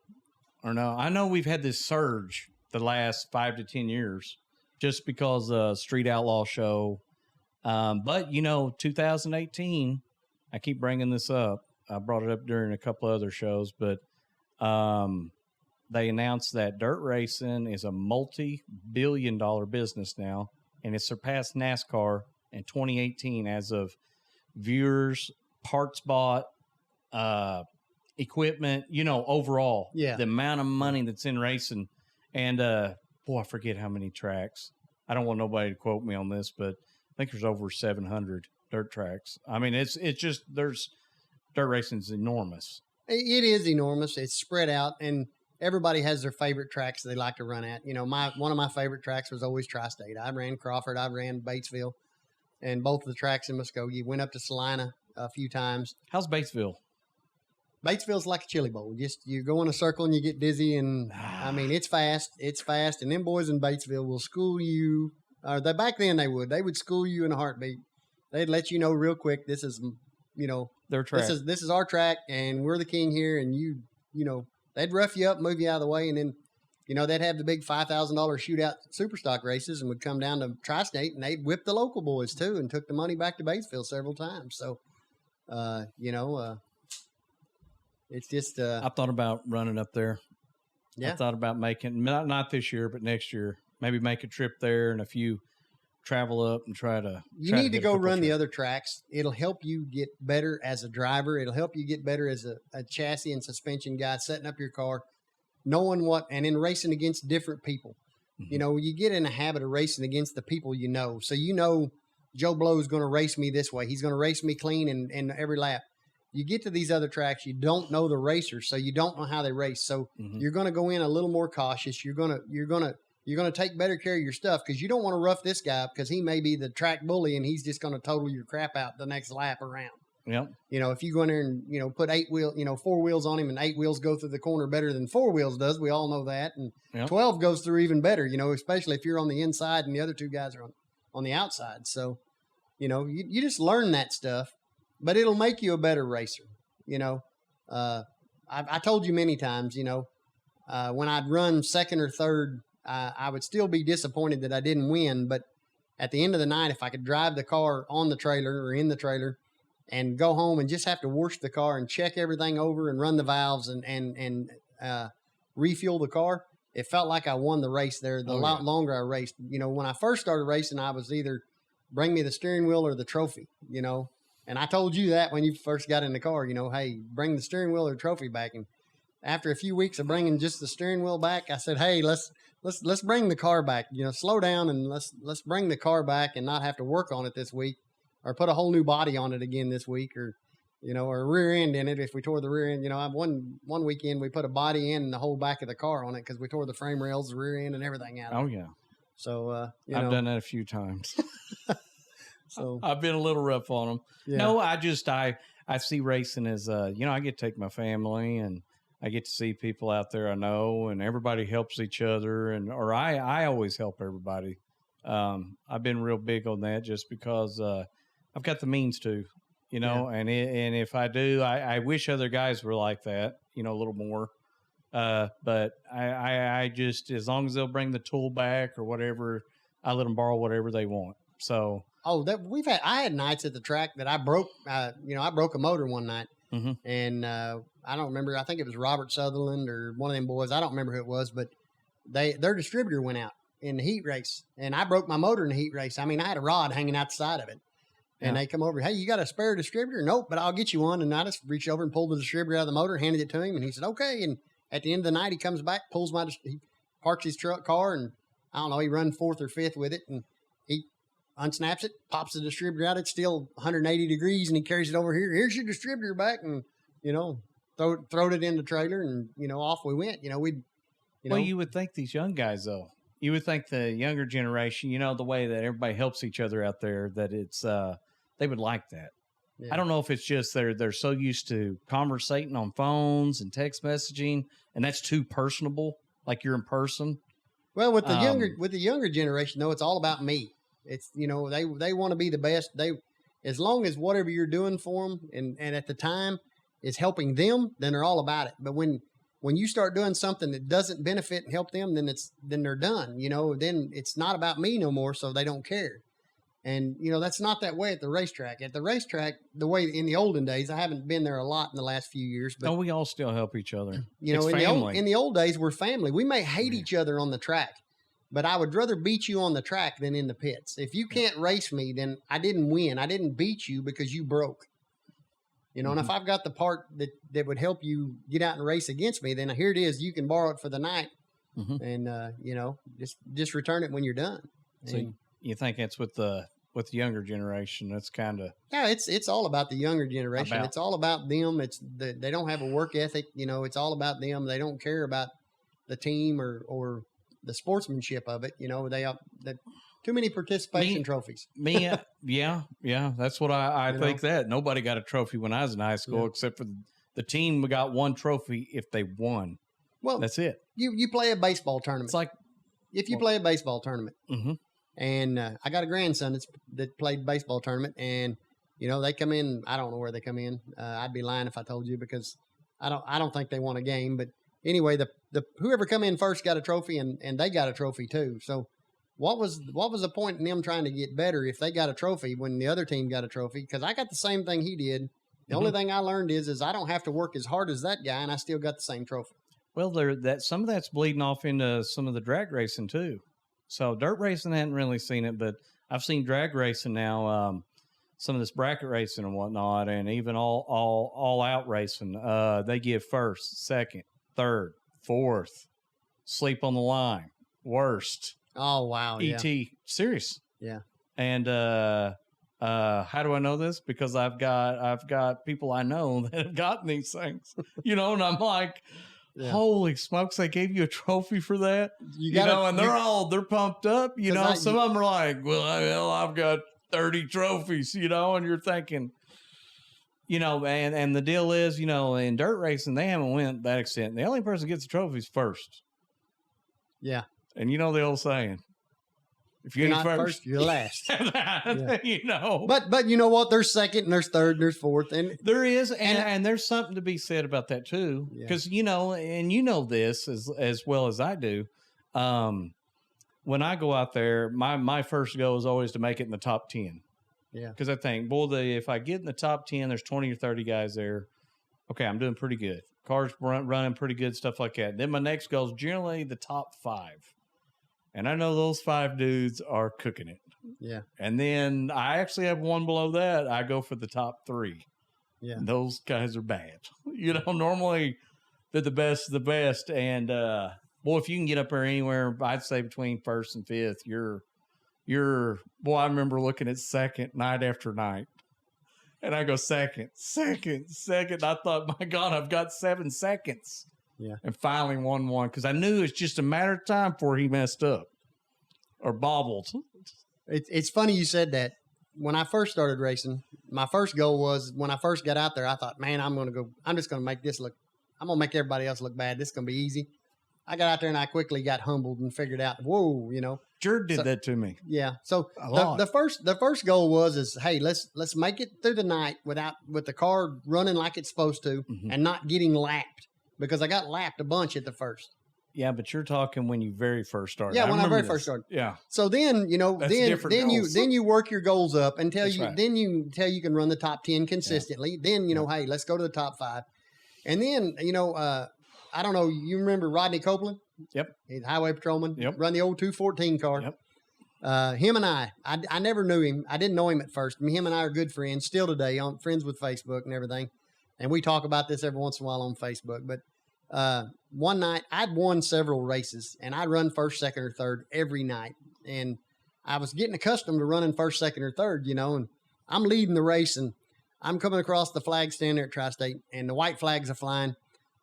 or no? I know we've had this surge the last 5 to 10 years just because Street Outlaw show. But 2018, I keep bringing this up. I brought it up during a couple other shows, but they announced that dirt racing is a multi-billion-dollar business now, and it surpassed NASCAR in 2018 as of viewers, parts bought, equipment, overall. Yeah. The amount of money that's in racing. And, I forget how many tracks. I don't want nobody to quote me on this, but I think there's over 700 dirt tracks. I mean, it's just, dirt racing is enormous. It is enormous. It's spread out, and everybody has their favorite tracks they like to run at. One of my favorite tracks was always Tri-State. I ran Crawford. I ran Batesville, and both of the tracks in Muskogee. Went up to Salina a few times. How's Batesville? Batesville's like a chili bowl. Just you go in a circle and you get dizzy, and I mean it's fast. It's fast, and them boys in Batesville will school you. Back then they would school you in a heartbeat. They'd let you know real quick. This is their track. This is our track, and we're the king here. And they'd rough you up, move you out of the way, and then they'd have the big $5,000 shootout superstock races, and would come down to Tri-State, and they'd whip the local boys too, and took the money back to Batesville several times. So, it's just. I've thought about running up there. Yeah. I thought about making not this year, but next year, maybe make a trip there and a few travel up and try to. You need to go run the other tracks. It'll help you get better as a driver. It'll help you get better as a chassis and suspension guy, setting up your car, knowing and in racing against different people. Mm-hmm. You get in a habit of racing against the people you know. So Joe Blow's going to race me this way. He's going to race me clean in every lap. You get to these other tracks, you don't know the racers, so you don't know how they race. So you're going to go in a little more cautious. You're going to take better care of your stuff because you don't want to rough this guy up because he may be the track bully and he's just going to total your crap out the next lap around. Yep. If you go in there and put 4 wheels on him, and 8 wheels go through the corner better than 4 wheels does, we all know that. And 12 goes through even better, especially if you're on the inside and the other two guys are on the outside. So, you just learn that stuff. But it'll make you a better racer. I I told you many times, when I'd run second or third, I would still be disappointed that I didn't win. But at the end of the night, if I could drive the car on the trailer or in the trailer and go home and just have to wash the car and check everything over and run the valves and refuel the car, it felt like I won the race there. Longer I raced, when I first started racing, I was either bring me the steering wheel or the trophy, and I told you that when you first got in the car, hey, bring the steering wheel or trophy back. And after a few weeks of bringing just the steering wheel back, I said, hey, let's bring the car back, slow down and let's bring the car back and not have to work on it this week or put a whole new body on it again this week or a rear end in it. If we tore the rear end, one weekend we put a body in and the whole back of the car on it because we tore the frame rails, the rear end, and everything out. Oh yeah. So I've done that a few times. So I've been a little rough on them. Yeah. No, I see racing as I get to take my family and I get to see people out there I know, and everybody helps each other, or I always help everybody. I've been real big on that just because I've got the means to. And if I do, I wish other guys were like that, a little more. But I just, as long as they'll bring the tool back or whatever, I let them borrow whatever they want. So. Oh, I had nights at the track that I broke, I broke a motor one night mm-hmm. and I don't remember. I think it was Robert Sutherland or one of them boys. I don't remember who it was, but their distributor went out in the heat race and I broke my motor in the heat race. I mean, I had a rod hanging out the side of it. And they come over, hey, you got a spare distributor? Nope, but I'll get you one. And I just reached over and pulled the distributor out of the motor, handed it to him. And he said, okay. And at the end of the night, he comes back, he parks his car, and I don't know, he runs fourth or fifth with it. And he unsnaps it, pops the distributor out. It's still 180 degrees, and he carries it over here. Here's your distributor back. And, throwed it in the trailer, and, off we went. Well, you would think these young guys, though, you would think the younger generation, the way that everybody helps each other out there, that it's, they would like that. Yeah. I don't know if it's just they're so used to conversating on phones and text messaging, and that's too personable, like you're in person. Well, with the younger generation, though, it's all about me. It's they want to be the best. As long as whatever you're doing for them and at the time is helping them, then they're all about it. But when you start doing something that doesn't benefit and help them, then they're done. Then it's not about me no more, so they don't care. And, that's not that way at the racetrack. At the racetrack, the way in the olden days, I haven't been there a lot in the last few years. But we all still help each other. It's family. In the old days, we're family. We may hate each other on the track, but I would rather beat you on the track than in the pits. If you can't race me, then I didn't win. I didn't beat you because you broke. And if I've got the part that would help you get out and race against me, then here it is. You can borrow it for the night and, just return it when you're done. So you think it's with the younger generation? That's kind of it's all about the younger generation. It's all about them. They don't have a work ethic. It's all about them. They don't care about the team or the sportsmanship of it. They have too many participation trophies. Yeah. That's what I think. That nobody got a trophy when I was in high school except for the team. We got one trophy if they won. Well, that's it. You play a baseball tournament. It's like if you play a baseball tournament. Mm-hmm. And I got a grandson that played baseball tournament, and they come in. I don't know where they come in. I'd be lying if I told you because I don't think they won a game. But anyway, the whoever come in first got a trophy, and they got a trophy too. So what was the point in them trying to get better if they got a trophy when the other team got a trophy? Because I got the same thing he did. The only thing I learned is I don't have to work as hard as that guy, and I still got the same trophy. Well, some of that's bleeding off into some of the drag racing too. So dirt racing, I hadn't really seen it, but I've seen drag racing now, some of this bracket racing and whatnot, and even all out racing. They give first, second, third, fourth, sleep on the line, worst. Oh, wow. ET, serious. Yeah. And how do I know this? Because I've got people I know that have gotten these things, and I'm like, yeah. Holy smokes, they gave you a trophy for that? And they're pumped up, some of them are like, well, I've got 30 trophies, and you're thinking, and the deal is, in dirt racing, they haven't went that extent. The only person who gets the trophies first. Yeah. And the old saying, If you're not first, you're last. You know. But you know what? There's second and there's third and there's fourth. And there is. And there's something to be said about that too. Because, you know, and you know this as well as I do. When I go out there, my first goal is always to make it in the top 10. Yeah. Because I think, boy, if I get in the top 10, there's 20 or 30 guys there. Okay, I'm doing pretty good. Cars running pretty good, stuff like that. Then my next goal is generally the top 5. And I know those 5 dudes are cooking it. Yeah. And then I actually have one below that. I go for the top 3. Yeah. And those guys are bad. You know, normally they're the best of the best. And, boy, if you can get up there anywhere, I'd say between 1st and 5th, boy, I remember looking at second night after night. And I go second. I thought, my God, I've got 7 seconds. Yeah. And finally won one because I knew it's just a matter of time before he messed up or bobbled. It's funny you said that. When I first started racing, my first goal was when I first got out there, I thought, man, I'm just going to make this look, I'm going to make everybody else look bad. This is going to be easy. I got out there and I quickly got humbled and figured out, whoa, you know. Jared did that to me. Yeah. So the first goal was, hey, let's make it through the night with the car running like it's supposed to and not getting lapped. Because I got lapped a bunch at the first. Yeah, but you're talking when you very first started. Yeah, when I very first started. Yeah. So then, you know, then you work your goals up until you can run the top 10 consistently. Yeah. Then, you know, hey, let's go to the top 5. And then, you know, I don't know, you remember Rodney Copeland? Yep. He's a highway patrolman. Yep. Run the old 214 car. Yep. Him and I never knew him. I didn't know him at first. Him and I are good friends still today, friends with Facebook and everything. And we talk about this every once in a while on Facebook. But one night, I'd won several races, and I'd run first, second, or third every night. And I was getting accustomed to running first, second, or third, you know. And I'm leading the race, and I'm coming across the flag stand there at Tri-State, and the white flags are flying.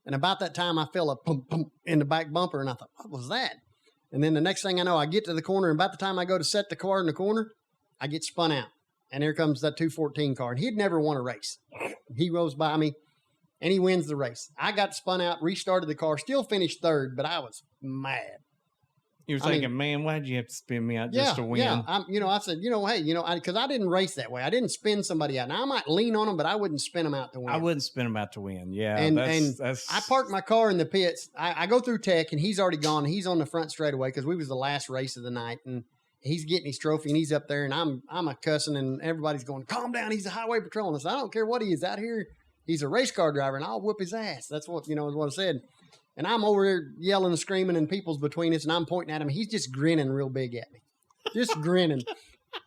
And about that time, I felt a pump, pump in the back bumper, and I thought, what was that? And then the next thing I know, I get to the corner, and about the time I go to set the car in the corner, I get spun out. And here comes that 214 car. And he'd never won a race. He goes by me, and he wins the race. I got spun out, restarted the car, still finished third, but I was mad. You were thinking, man, why'd you have to spin me out just to win? Yeah, I said, hey, because I didn't race that way. I didn't spin somebody out. Now, I might lean on them, but I wouldn't spin them out to win. I wouldn't spin them out to win, yeah. And I parked my car in the pits. I go through tech, and he's already gone. He's on the front straightaway because we was the last race of the night, and he's getting his trophy, and he's up there, and I'm a cussing, and everybody's going, calm down, he's a highway patrolman. I said, I don't care what he is out here. He's a race car driver, and I'll whoop his ass. That's what, is what I said. And I'm over there yelling and screaming, and people's between us, and I'm pointing at him. He's just grinning real big at me. Just grinning.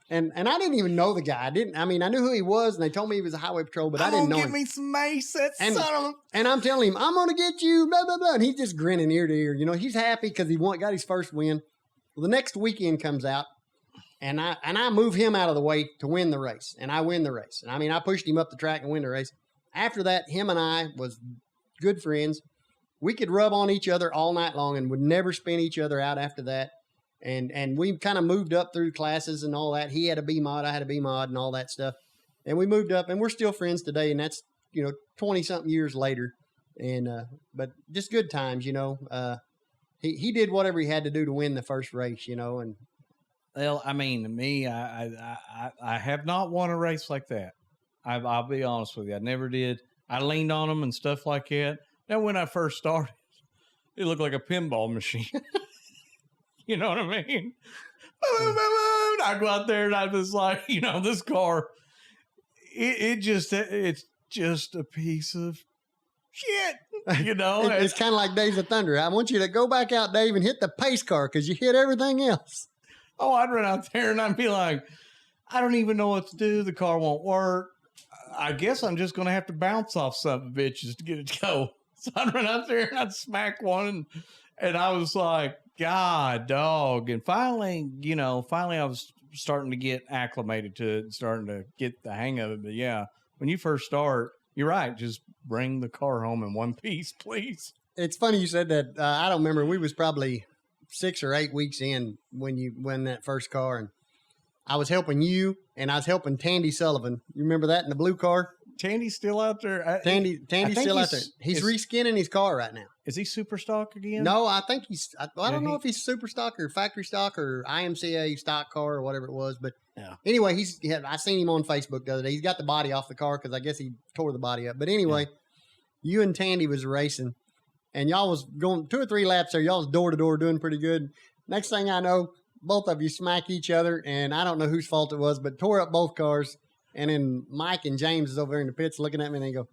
And I didn't even know the guy. I knew who he was, and they told me he was a highway patrol, but I didn't know him. Give me some mace, that son of a... And I'm telling him, I'm going to get you, blah, blah, blah. And he's just grinning ear to ear. He's happy because he got his first win. Well, the next weekend comes out, and I move him out of the way to win the race, and I win the race. And I pushed him up the track and win the race. After that, him and I was good friends. We could rub on each other all night long and would never spin each other out after that. And we kind of moved up through classes and all that. He had a B mod, I had a B mod and all that stuff. And we moved up, and we're still friends today. And that's, 20-something years later. And but just good times, He did whatever he had to do to win the first race, and. Well, me, I have not won a race like that. I'll be honest with you. I never did. I leaned on them and stuff like that. Now, when I first started, it looked like a pinball machine. You know what I mean? I go out there and I was like, this car, it's just a piece of shit. It's kind of like Days of Thunder. I want you to go back out, Dave, and hit the pace car because you hit everything else. Oh, I'd run out there and I'd be like, I don't even know what to do. The car won't work. I guess I'm just going to have to bounce off some bitches to get it to go. So I'd run out there and I'd smack one. And I was like, God, dog. And finally I was starting to get acclimated to it and starting to get the hang of it. But yeah, when you first start, you're right. Just bring the car home in one piece, please. It's funny you said that. I don't remember. We was probably 6 or 8 weeks in when you won that first car. And I was helping you, and I was helping Tandy Sullivan. You remember that in the blue car? Tandy's still out there. Tandy's still out there. He's reskinning his car right now. Is he super stock again? No, I think I don't know if he's super stock or factory stock or IMCA stock car or whatever it was. But anyway, I seen him on Facebook the other day. He's got the body off the car because I guess he tore the body up. But anyway, you and Tandy was racing, and y'all was going 2 or 3 laps there. Y'all was door to door doing pretty good. Next thing I know, both of you smack each other, and I don't know whose fault it was, but tore up both cars. And then Mike and James is over there in the pits looking at me, and they go,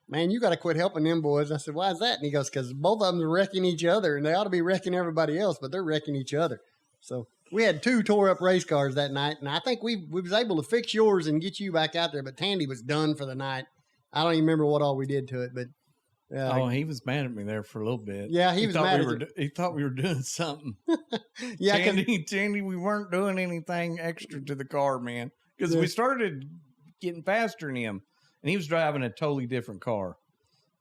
"Man, you got to quit helping them boys." I said, "Why is that?" And he goes, "Because both of them are wrecking each other, and they ought to be wrecking everybody else, but they're wrecking each other." So we had 2 tore up race cars that night, and I think we was able to fix yours and get you back out there, but Tandy was done for the night. I don't even remember what all we did to it, but he was mad at me there for a little bit. Yeah, he was mad. He thought we were doing something. Yeah, Tandy, we weren't doing anything extra to the car, man, because we started getting faster than him, and he was driving a totally different car.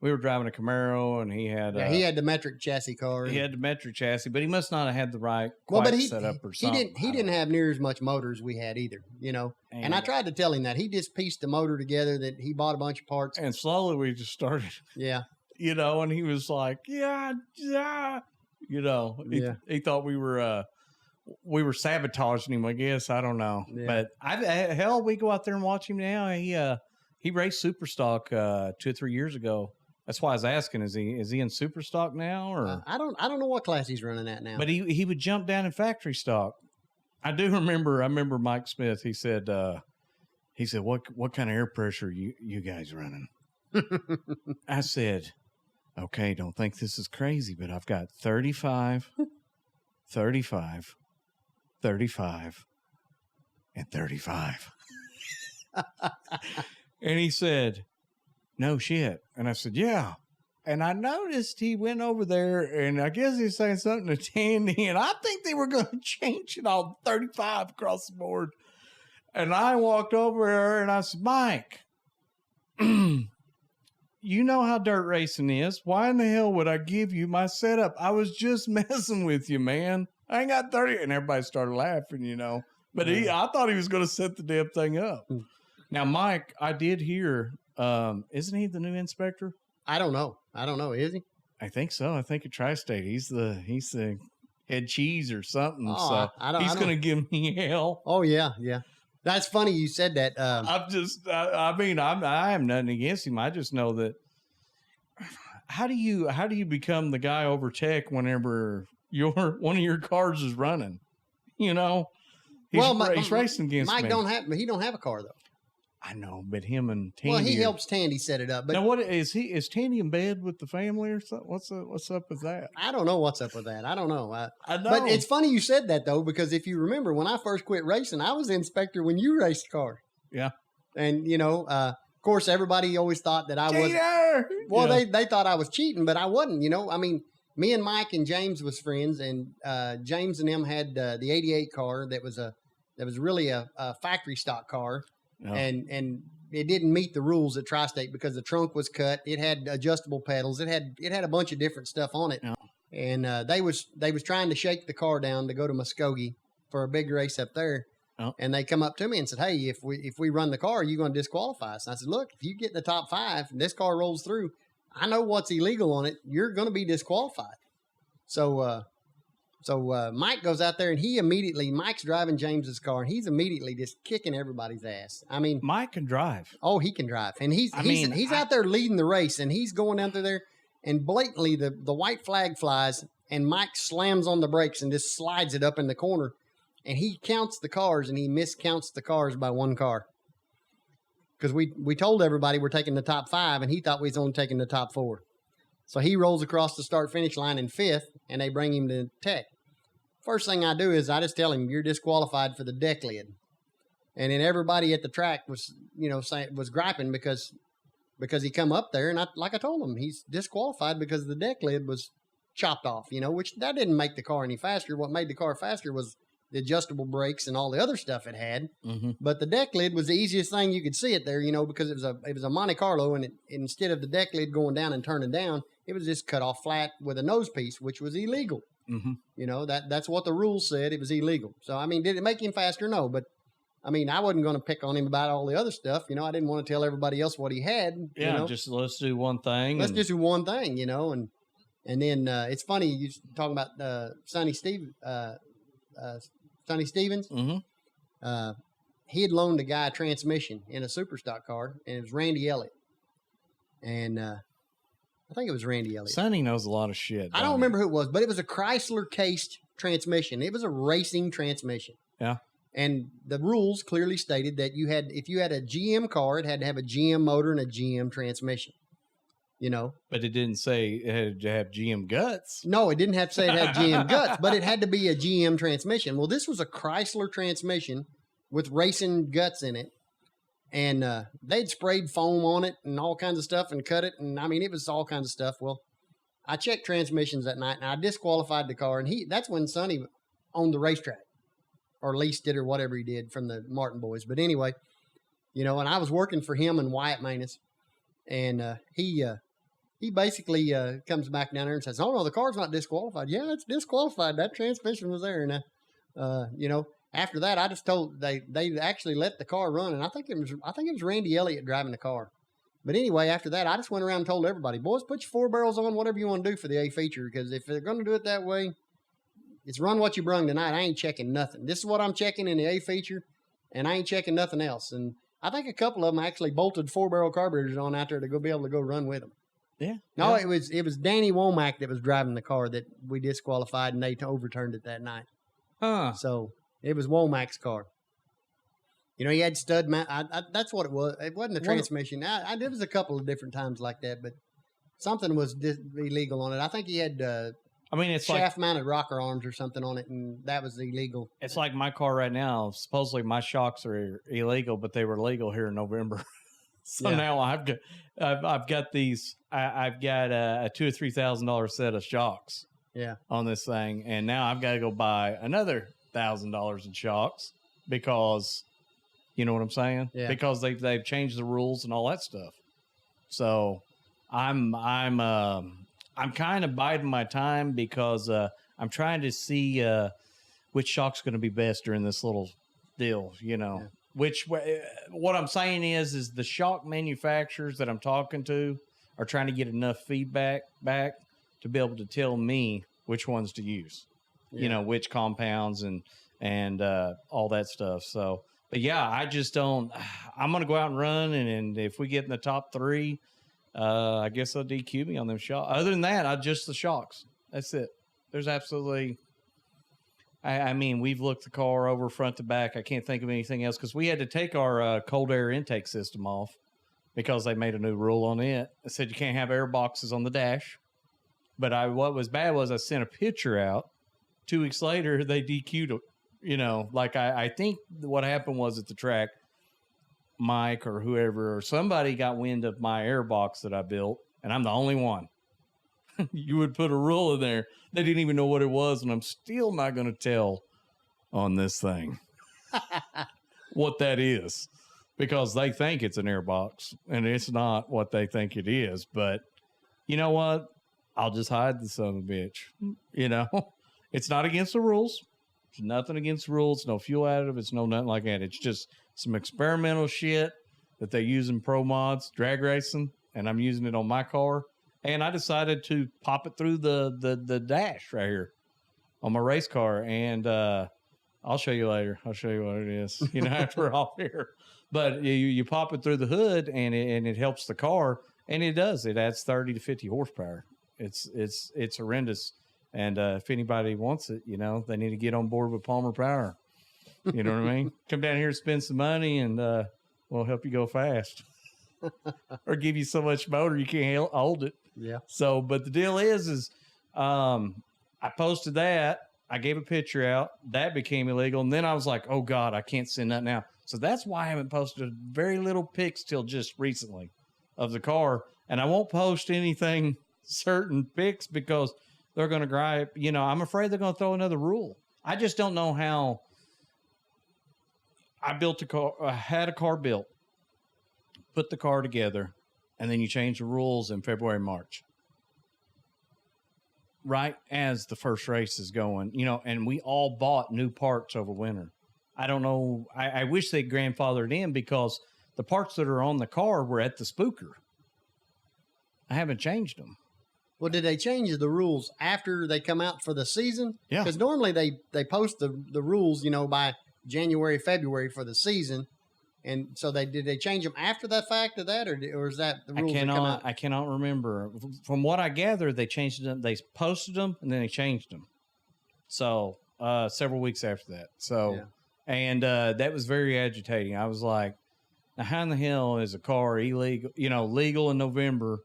We were driving a Camaro, and he had the metric chassis car. He had the metric chassis, but he must not have had the right setup or something. He didn't have near as much motor as we had either, you know. And I tried to tell him that. He just pieced the motor together, that he bought a bunch of parts. And slowly we just started. Yeah. You know, and he was like, yeah. You know, he thought we were sabotaging him, I guess. I don't know. Yeah. But we go out there and watch him now. He raced Superstock 2 or 3 years ago. That's why I was asking, is he in Superstock now, or I don't know what class he's running at now. But he would jump down in factory stock. I remember Mike Smith, he said what kind of air pressure you guys running? I said, okay, don't think this is crazy, but I've got 35, 35, 35, and 35. And he said, no shit. And I said, yeah. And I noticed he went over there, and I guess he's saying something to Tandy, and I think they were going to change it all 35 across the board. And I walked over there, and I said, Mike, you know how dirt racing is. Why in the hell would I give you my setup? I was just messing with you, man. I ain't got 30. And everybody started laughing, you know. But I thought he was going to set the damn thing up. Now, Mike, I did hear, isn't he the new inspector? I don't know. Is he? I think so. I think at Tri-State, he's the head cheese or something. Oh, so he's going to give me hell. Oh, yeah. That's funny you said that. I have nothing against him. I just know that. How do you become the guy over tech whenever one of your cars is running? You know, he's racing against Mike. Me. He don't have a car though. I know, but him and Tandy. Well, he helps Tandy set it up. But now, what is he? Is Tandy in bed with the family or something? What's up with that? I don't know what's up with that. I don't know. I know. But it's funny you said that though, because if you remember when I first quit racing, I was inspector when you raced the car. Yeah. And you know, of course, everybody always thought that I was. Well, they thought I was cheating, but I wasn't. You know, I mean, me and Mike and James was friends, and James and them had the '88 car that was really a factory stock car. Oh. And it didn't meet the rules at Tri-State because the trunk was cut. It had adjustable pedals. It had a bunch of different stuff on it. Oh. And they was trying to shake the car down to go to Muskogee for a big race up there. Oh. And they come up to me and said, "Hey, if we run the car, are you going to disqualify us?" And I said, "Look, if you get in the top 5 and this car rolls through, I know what's illegal on it. You're going to be disqualified." So Mike goes out there and Mike's driving James's car, and he's immediately just kicking everybody's ass. I mean, Mike can drive. Oh, he can drive. And he's out there leading the race, and he's going down through there, and blatantly the white flag flies, and Mike slams on the brakes and just slides it up in the corner, and he counts the cars, and he miscounts the cars by 1 car. Because we told everybody we're taking the top 5, and he thought we was only taking the top 4. So he rolls across the start-finish line in 5th, and they bring him to tech. First thing I do is I just tell him, "You're disqualified for the deck lid." And then everybody at the track was griping because he come up there, and like I told him, he's disqualified because the deck lid was chopped off, you know, which that didn't make the car any faster. What made the car faster was the adjustable brakes and all the other stuff it had. Mm-hmm. But the deck lid was the easiest thing you could see it there, you know, because it was a Monte Carlo, and instead of the deck lid going down and turning down, it was just cut off flat with a nose piece, which was illegal. Mm-hmm. You know, that's what the rules said. It was illegal. So, I mean, did it make him faster? No, but I mean, I wasn't going to pick on him about all the other stuff. You know, I didn't want to tell everybody else what he had. Yeah, you know? just let's do one thing. Let's just do one thing, you know. And then it's funny you talking about Sonny Stevens. Mm-hmm. He had loaned a guy a transmission in a super stock car, and it was Randy Elliott. And I think it was Randy Elliott. Sonny knows a lot of shit. I don't remember who it was, but it was a Chrysler cased transmission. It was a racing transmission. Yeah. And the rules clearly stated that if you had a GM car, it had to have a GM motor and a GM transmission. You know, but it didn't say it had to have GM guts. No, it didn't have to say it had GM guts, but it had to be a GM transmission. Well, this was a Chrysler transmission with racing guts in it, and they'd sprayed foam on it and all kinds of stuff and cut it, and I mean it was all kinds of stuff. Well, I checked transmissions that night and I disqualified the car, and that's when Sonny owned the racetrack or leased it or whatever he did from the Martin boys. But anyway, you know, and I was working for him and Wyatt Manus, and he basically comes back down there and says, "Oh no, the car's not disqualified." Yeah, it's disqualified. That transmission was there, and you know. After that, I just told they actually let the car run, and I think it was Randy Elliott driving the car. But anyway, after that, I just went around and told everybody, boys, put your 4 barrels on, whatever you want to do for the A feature, because if they're going to do it that way, it's run what you brung tonight. I ain't checking nothing. This is what I'm checking in the A feature, and I ain't checking nothing else. And I think a couple of them actually bolted 4-barrel carburetors on out there to be able to go run with them. Yeah. No, yeah. it was Danny Womack that was driving the car that we disqualified, and they overturned it that night. Huh. So it was Womack's car. You know, he had stud mount. That's what it was. It wasn't a transmission. There was a couple of different times like that, but something was illegal on it. I think he had it's shaft-mounted rocker arms or something on it, and that was illegal. It's like my car right now. Supposedly my shocks are illegal, but they were legal here in November. So now I've got these. I've got a $2,000 or $3,000 set of shocks. Yeah. On this thing, and now I've got to go buy another $1,000 in shocks because, you know what I'm saying? Yeah. Because they've changed the rules and all that stuff. So I'm kind of biding my time because I'm trying to see which shock's going to be best during this little deal. You know. Yeah. What I'm saying is the shock manufacturers that I'm talking to are trying to get enough feedback back to be able to tell me which ones to use, you know, which compounds and all that stuff. So, but yeah, I just don't, I'm going to go out and run. And if we get in the top 3, I guess they'll DQ me on them shocks. Other than that, just the shocks. That's it. There's absolutely, I mean, we've looked the car over front to back. I can't think of anything else because we had to take our cold air intake system off because they made a new rule on it. It said you can't have air boxes on the dash. But what was bad was I sent a picture out. 2 weeks later, they DQ'd it. You know, like I think what happened was at the track, Mike or whoever or somebody got wind of my air box that I built, and I'm the only one. You would put a rule in there. They didn't even know what it was, and I'm still not going to tell on this thing what that is because they think it's an air box, and it's not what they think it is. But you know what? I'll just hide the son of a bitch. You know, it's not against the rules. It's nothing against the rules. No fuel additive. It's no nothing like that. It's just some experimental shit that they use in pro mods, drag racing, and I'm using it on my car. And I decided to pop it through the dash right here on my race car. And I'll show you later. I'll show you what it is, you know, after we're off here. But you pop it through the hood, and it helps the car. And it does. It adds 30 to 50 horsepower. It's horrendous. And if anybody wants it, you know, they need to get on board with Palmer Power. You know what I mean? Come down here, spend some money, and we'll help you go fast. Or give you so much motor you can't hold it. Yeah. So, but the deal is I posted that. I gave a picture out. That became illegal. And then I was like, oh, God, I can't send that now. So that's why I haven't posted very little pics till just recently of the car. And I won't post anything certain pics because they're going to gripe. You know, I'm afraid they're going to throw another rule. I just don't know how. I built a car. I had a car built, put the car together, and then you change the rules in February, March. Right as the first race is going, you know, and we all bought new parts over winter. I don't know. I wish they grandfathered in because the parts that are on the car were at the spooker. I haven't changed them. Well, did they change the rules after they come out for the season? Yeah. Because normally they post the rules, by January, February for the season. And so did they change them after the fact of that, or is that the rules that come out? I cannot remember. From what I gather, they changed them. They posted them and then they changed them. So several weeks after that. So, yeah. And that was very agitating. I was like, now how in the hell is a car illegal? Legal in November.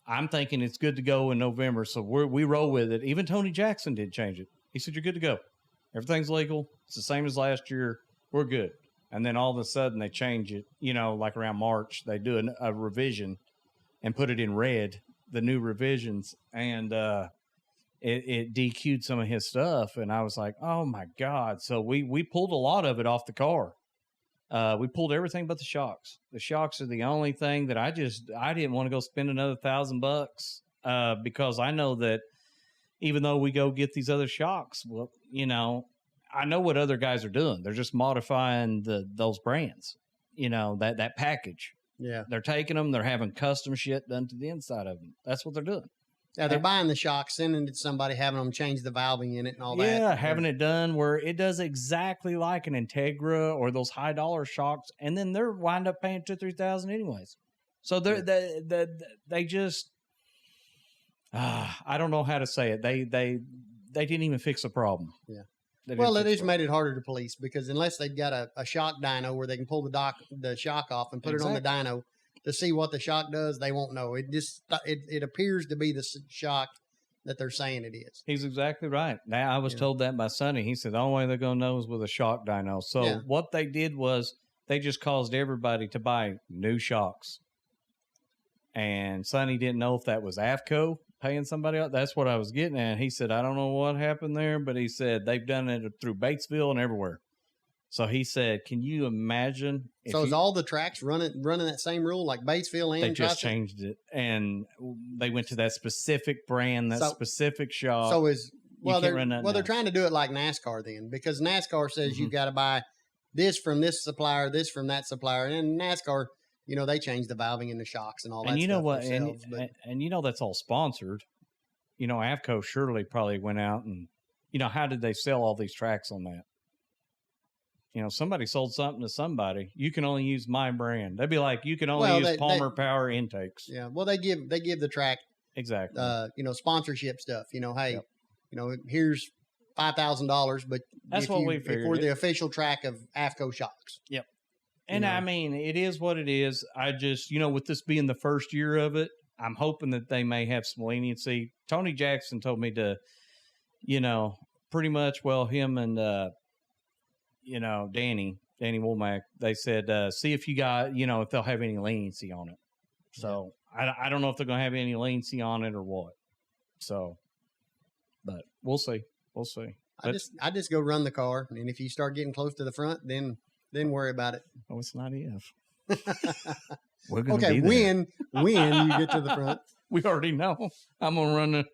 I'm thinking it's good to go in November, so we roll with it. Even Tony Jackson did change it. He said, you're good to go. Everything's legal. It's the same as last year. We're good. And then all of a sudden they change it, like around March, they do a revision and put it in red, the new revisions. And it DQ'd some of his stuff. And I was like, oh, my God. So we pulled a lot of it off the car. We pulled everything but the shocks. The shocks are the only thing that I didn't want to go spend another $1,000 because I know that even though we go get these other shocks, well, I know what other guys are doing. They're just modifying those brands, that package. Yeah. They're taking them. They're having custom shit done to the inside of them. That's what they're doing. Yeah, they're buying the shocks, sending it to somebody, having them change the valving in it and all that. Yeah, having it done where it does exactly like an Integra or those high dollar shocks, and then they're wind up paying $2,000-3,000 anyways. So they just I don't know how to say it. They didn't even fix the problem. Yeah. Well, it just made it harder to police because unless they've got a shock dyno where they can pull the shock off and put it on the dyno to see what the shock does, they won't know. It appears to be the shock that they're saying it is. He's exactly right. Now, I was told that by Sonny. He said the only way they're going to know is with a shock dyno. So what they did was they just caused everybody to buy new shocks. And Sonny didn't know if that was AFCO paying somebody else. That's what I was getting at. He said, I don't know what happened there, but he said they've done it through Batesville and everywhere. So he said, can you imagine? So is all the tracks running that same rule like Batesville and they just changed it, and they went to that specific brand, specific shop. So they're trying to do it like NASCAR then, because NASCAR says you've got to buy this from this supplier, this from that supplier, and in NASCAR, they change the valving and the shocks and all that. And you know what? And that's all sponsored. AFCO surely probably went out and how did they sell all these tracks on that? Somebody sold something to somebody. You can only use my brand. They'd be like, you can only use Palmer Power intakes. Yeah. Well, they give the track exactly. Sponsorship stuff. Hey, here's $5,000, but that's what we figured. If we're the official track of AFCO shocks. Yep. And I mean, it is what it is. I just, with this being the first year of it, I'm hoping that they may have some leniency. Tony Jackson told me to, pretty much, him and. Danny Womack, they said, see if you got, if they'll have any leniency on it. So I don't know if they're going to have any leniency on it or what. So, but we'll see. We'll see. I just go run the car. And if you start getting close to the front, then worry about it. Oh, it's not if. We're going to be there. when you get to the front. We already know. I'm going to run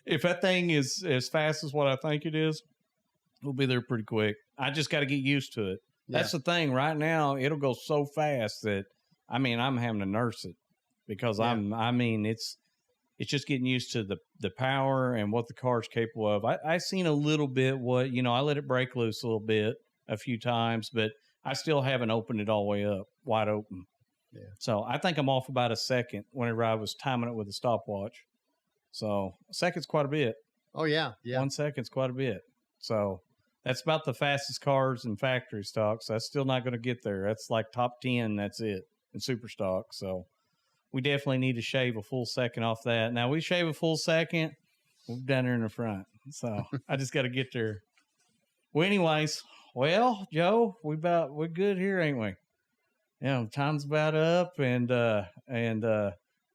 if that thing is as fast as what I think it is, we'll be there pretty quick. I just got to get used to it. Yeah. That's the thing. Right now, it'll go so fast that, I'm having to nurse it because it's just getting used to the power and what the car's capable of. I seen a little bit I let it break loose a little bit a few times, but I still haven't opened it all the way up, wide open. Yeah. So I think I'm off about a second whenever I was timing it with a stopwatch. So a second's quite a bit. Oh, yeah. Yeah. 1 second's quite a bit. So that's about the fastest cars in factory stock. So that's still not going to get there. That's like top 10. That's it in super stock. So we definitely need to shave a full second off that. Now we shave a full second. We're down there in the front. So I just got to get there. Well, anyways, Joe, we're good here, ain't we? Time's about up and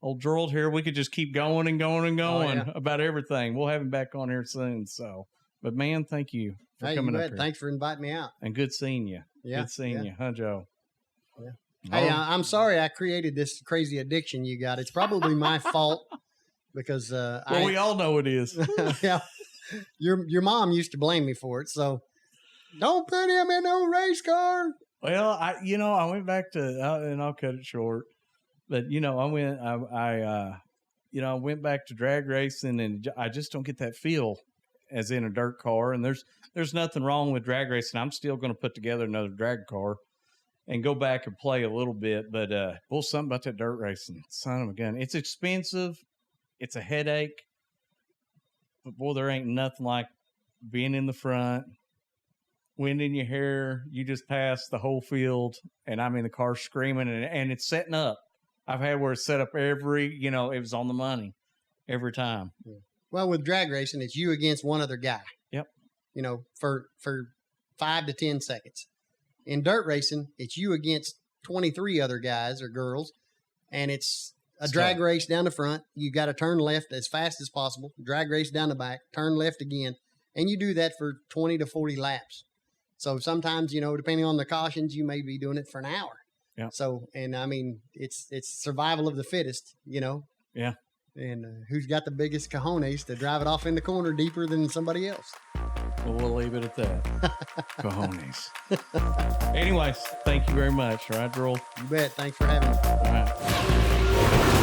old Gerald here. We could just keep going and going and going about everything. We'll have him back on here soon. So, but man, thank you. For coming up here. Thanks for inviting me out. And good seeing you. Yeah. Good seeing you, huh, Joe? Yeah. Hey, I'm sorry I created this crazy addiction you got. It's probably my fault because we all know it is. Yeah. Your mom used to blame me for it, so Don't put him in no race car. Well, I went back to, and I'll cut it short, but I went back to drag racing, and I just don't get that feel as in a dirt car. And there's nothing wrong with drag racing. I'm still going to put together another drag car and go back and play a little bit. But something about that dirt racing, son of a gun. It's expensive. It's a headache. But boy, there ain't nothing like being in the front, wind in your hair. You just pass the whole field, and I'm in the car screaming, and it's setting up. I've had where it's set up it was on the money every time. Yeah. Well, with drag racing, it's you against one other guy. Yep. For 5 to 10 seconds. In dirt racing, it's you against 23 other guys or girls, and it's a drag race down the front. You got to turn left as fast as possible, drag race down the back, turn left again, and you do that for 20 to 40 laps. So sometimes, depending on the cautions, you may be doing it for an hour. Yeah. So, and I mean, it's survival of the fittest, Yeah. And who's got the biggest cojones to drive it off in the corner deeper than somebody else? Well, we'll leave it at that. Cojones. Anyways, thank you very much. All right, Gerald? You bet. Thanks for having me. All right.